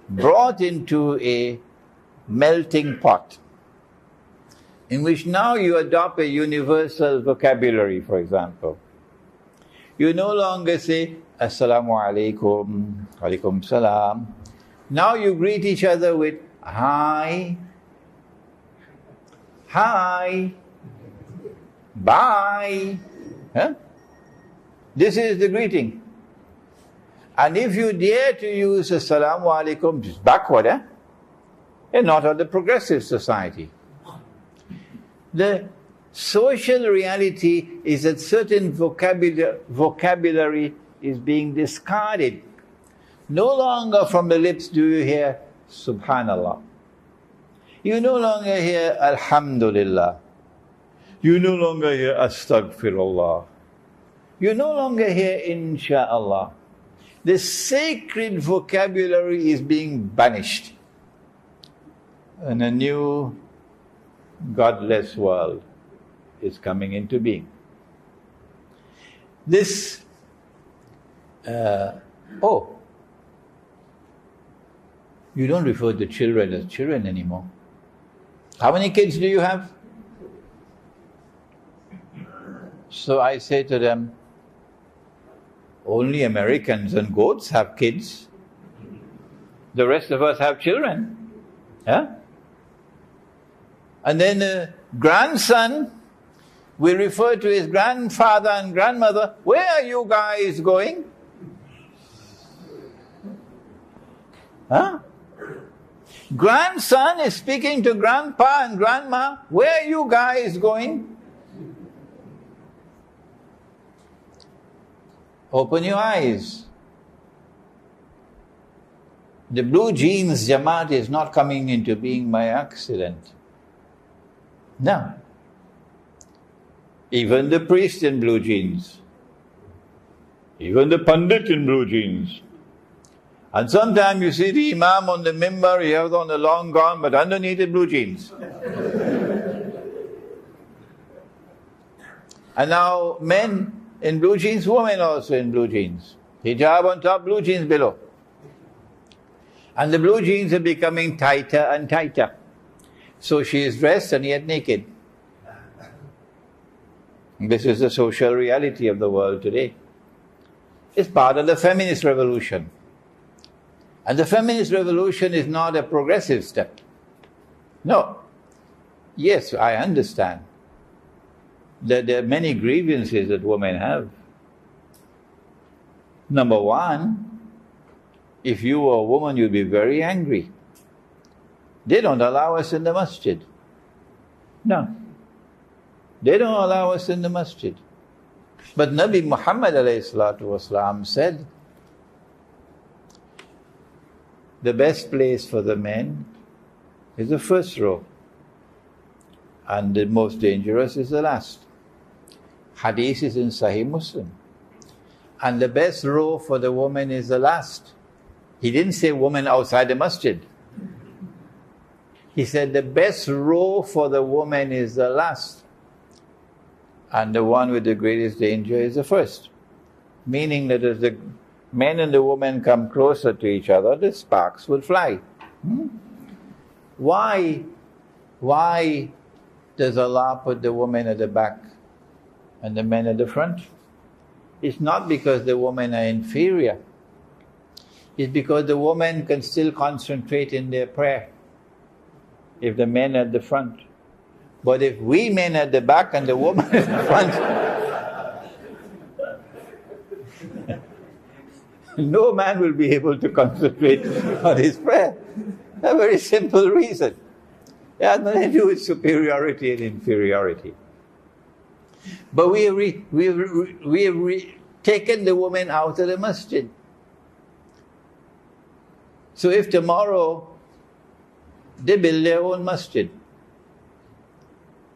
brought into a melting pot in which now you adopt a universal vocabulary, for example. You no longer say, Assalamu alaikum, alaikum salam. Now you greet each other with, hi, hi, bye. Huh? This is the greeting. And if you dare to use Assalamu alaikum, just backward, and not of the progressive society. The social reality is that certain vocabulary is being discarded. No longer from the lips do you hear Subhanallah. You no longer hear Alhamdulillah. You no longer hear Astaghfirullah. You no longer hear Insha'Allah. The sacred vocabulary is being banished. And a new godless world is coming into being. This, you don't refer to children as children anymore. How many kids do you have? So I say to them, only Americans and goats have kids. The rest of us have children. Yeah? And then grandson, we refer to his grandfather and grandmother. Where are you guys going? Huh? Grandson is speaking to grandpa and grandma. Where are you guys going? Open your eyes. The blue jeans Jamaat is not coming into being by accident. No. Even the priest in blue jeans. Even the Pandit in blue jeans. And sometimes you see the Imam on the mimbar, he has on the long gown, but underneath it blue jeans. And now men in blue jeans, women also in blue jeans. Hijab on top, blue jeans below. And the blue jeans are becoming tighter and tighter. So she is dressed and yet naked. This is the social reality of the world today. It's part of the feminist revolution. And the feminist revolution is not a progressive step. No. Yes, I understand that there are many grievances that women have. Number one, if you were a woman, you'd be very angry. They don't allow us in the masjid. No. They don't allow us in the masjid. But Nabi Muhammad ﷺ said, the best place for the men is the first row, and the most dangerous is the last. Hadith is in Sahih Muslim. And the best row for the woman is the last. He didn't say woman outside the masjid. He said the best row for the woman is the last. And the one with the greatest danger is the first. Meaning that as the men and the woman come closer to each other, the sparks will fly. Why does Allah put the woman at the back and the men at the front? It's not because the women are inferior. It's because the women can still concentrate in their prayer if the men are at the front. But if we men at the back and the woman at the front, no man will be able to concentrate on his prayer. A very simple reason. It has nothing to do with superiority and inferiority. But we have taken the woman out of the masjid. So if tomorrow they build their own masjid,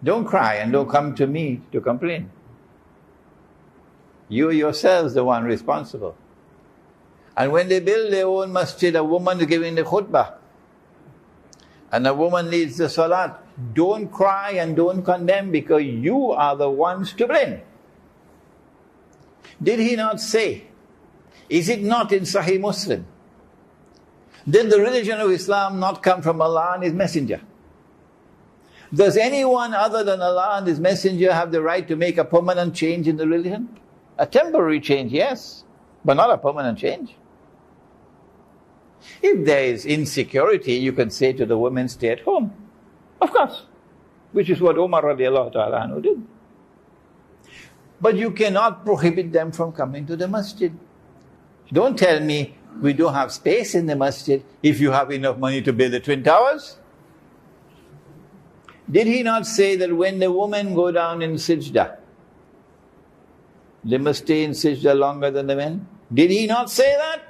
don't cry and don't come to me to complain. You yourselves the one responsible. And when they build their own masjid, a woman is giving the khutbah, and a woman leads the salat. Don't cry and don't condemn, because you are the ones to blame. Did he not say, is it not in Sahih Muslim, did the religion of Islam not come from Allah and His Messenger? Does anyone other than Allah and His Messenger have the right to make a permanent change in the religion? A temporary change, yes, but not a permanent change. If there is insecurity, you can say to the women, stay at home. Of course. Which is what Umar radiallahu ta'ala anhu did. But you cannot prohibit them from coming to the masjid. Don't tell me we don't have space in the masjid if you have enough money to build the Twin Towers. Did he not say that when the women go down in sajda, they must stay in sajda longer than the men? Did he not say that?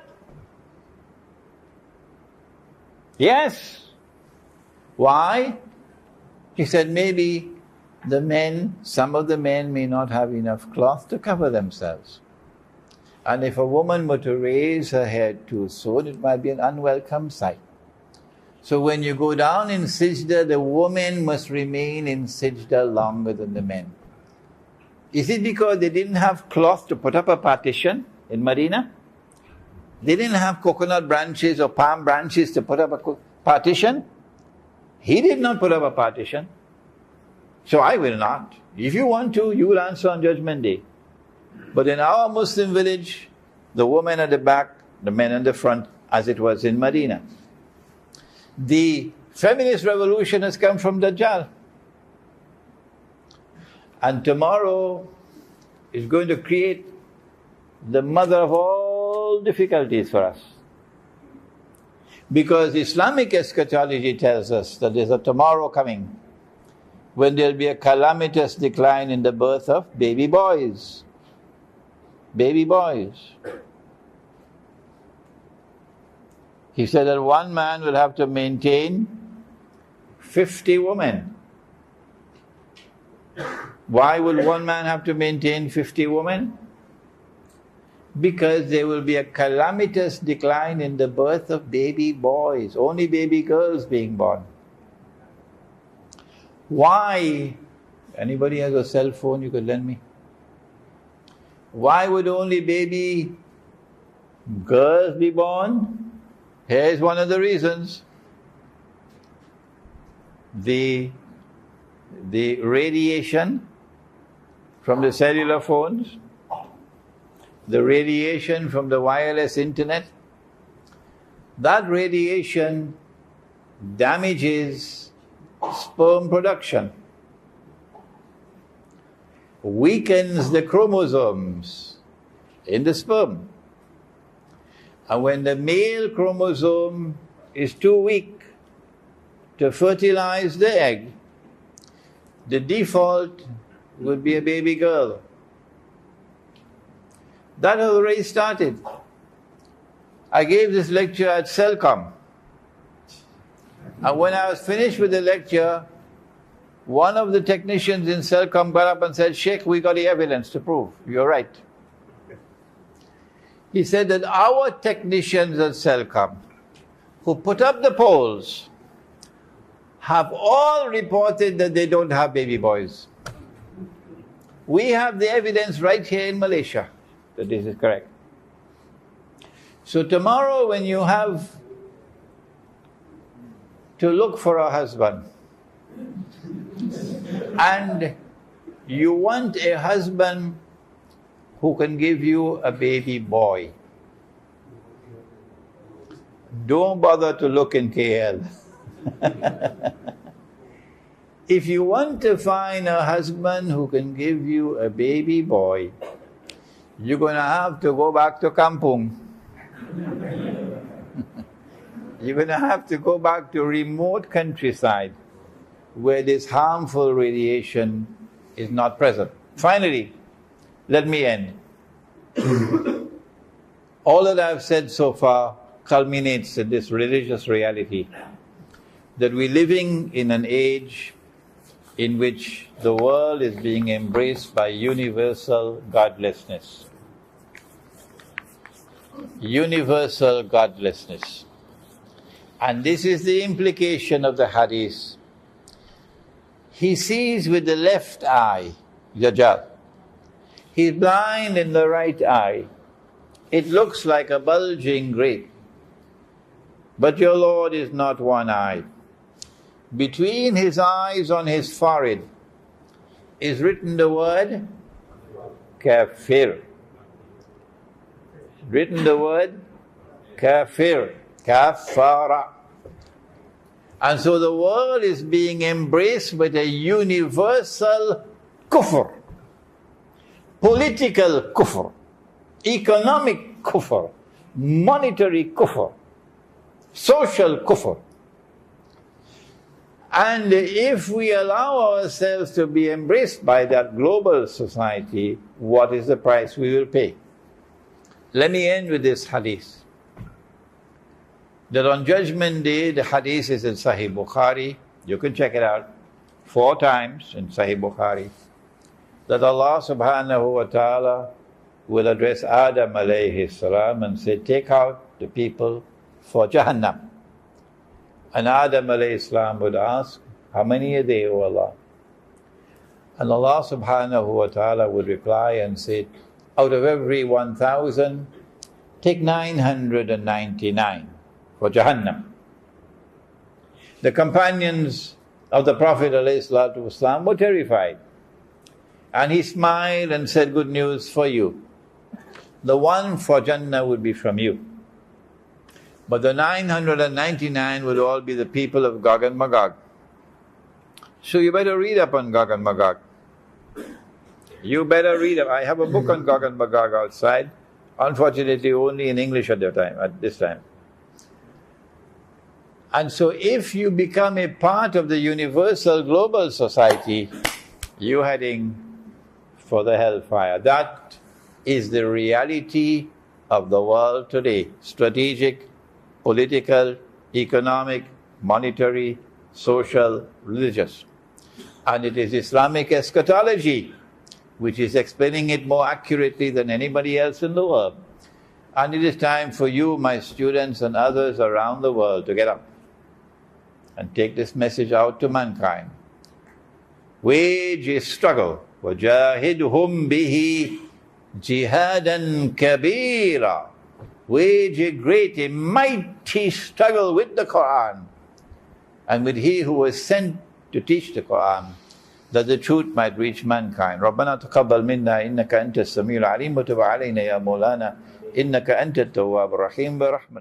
Yes. Why? He said maybe the men, some of the men may not have enough cloth to cover themselves. And if a woman were to raise her head too soon, it might be an unwelcome sight. So when you go down in sajda, the woman must remain in sajda longer than the men. Is it because they didn't have cloth to put up a partition in Medina? They didn't have coconut branches or palm branches to put up a partition? He did not put up a partition. So I will not. If you want to, you will answer on Judgment Day. But in our Muslim village, the women at the back, the men in the front, as it was in Medina. The feminist revolution has come from Dajjal. And tomorrow is going to create the mother of all difficulties for us. Because Islamic eschatology tells us that there's a tomorrow coming when there'll be a calamitous decline in the birth of baby boys. Baby boys. He said that one man will have to maintain 50 women. Why will one man have to maintain 50 women? Because there will be a calamitous decline in the birth of baby boys, only baby girls being born. Why? Anybody has a cell phone you could lend me? Why would only baby girls be born? Here's one of the reasons. The radiation from the cellular phones, the radiation from the wireless internet, that radiation damages sperm production, weakens the chromosomes in the sperm. And when the male chromosome is too weak to fertilize the egg, the default would be a baby girl. That has already started. I gave this lecture at Celcom. And when I was finished with the lecture, one of the technicians in Celcom got up and said, "Sheikh, we got the evidence to prove. You're right." He said that our technicians at Celcom, who put up the poles, have all reported that they don't have baby boys. We have the evidence right here in Malaysia that this is correct. So tomorrow when you have to look for a husband and you want a husband who can give you a baby boy, don't bother to look in KL. If you want to find a husband who can give you a baby boy, you're going to have to go back to Kampung. You're going to have to go back to remote countryside where this harmful radiation is not present. Finally, let me end. All that I've said so far culminates in this religious reality that we're living in an age in which the world is being embraced by universal godlessness. Universal godlessness. And this is the implication of the hadith. He sees with the left eye, Dajjal. He's blind in the right eye. It looks like a bulging grape. But your Lord is not one eye. Between his eyes on his forehead is written the word kafir. Written the word kafir. Kafara. And so the world is being embraced with a universal kufr. Political kufr. Economic kufr. Monetary kufr. Social kufr. And if we allow ourselves to be embraced by that global society, what is the price we will pay? Let me end with this hadith. That on Judgment Day, the hadith is in Sahih Bukhari. You can check it out 4 times in Sahih Bukhari. That Allah subhanahu wa ta'ala will address Adam alayhi salam and say, take out the people for Jahannam. And Adam alayhi salam would ask, how many are they, O Allah? And Allah subhanahu wa ta'ala would reply and say, out of every 1,000, take 999 for Jahannam. The companions of the Prophet ﷺ were terrified. And he smiled and said, good news for you. The one for Jannah would be from you. But the 999 would all be the people of Gog and Magog. So you better read up on Gog and Magog. You better read up. I have a book on Gog and Magog outside. Unfortunately, only in English at this time. And so if you become a part of the universal global society, you're heading for the hellfire. That is the reality of the world today. Strategic, political, economic, monetary, social, religious. And it is Islamic Eschatology which is explaining it more accurately than anybody else in the world. And it is time for you, my students and others around the world, to get up and take this message out to mankind. Wage a struggle. وَجَاهِدْهُمْ بِهِ جِهَادًا كَبِيرًا. Wage a great, a mighty struggle with the Qur'an and with He who was sent to teach the Qur'an, that the truth might reach mankind. رَبَّنَا تَقَبَّلْ مِنَّا إِنَّكَ أَنْتَ السَّمِيعُ الْعَلِيمُ وَتُبْ عَلَيْنَا يَا مَوْلَانَا إِنَّكَ أَنْتَ التَّوَّابُ الرَّحِيمُ بِرَحْمَتِكَ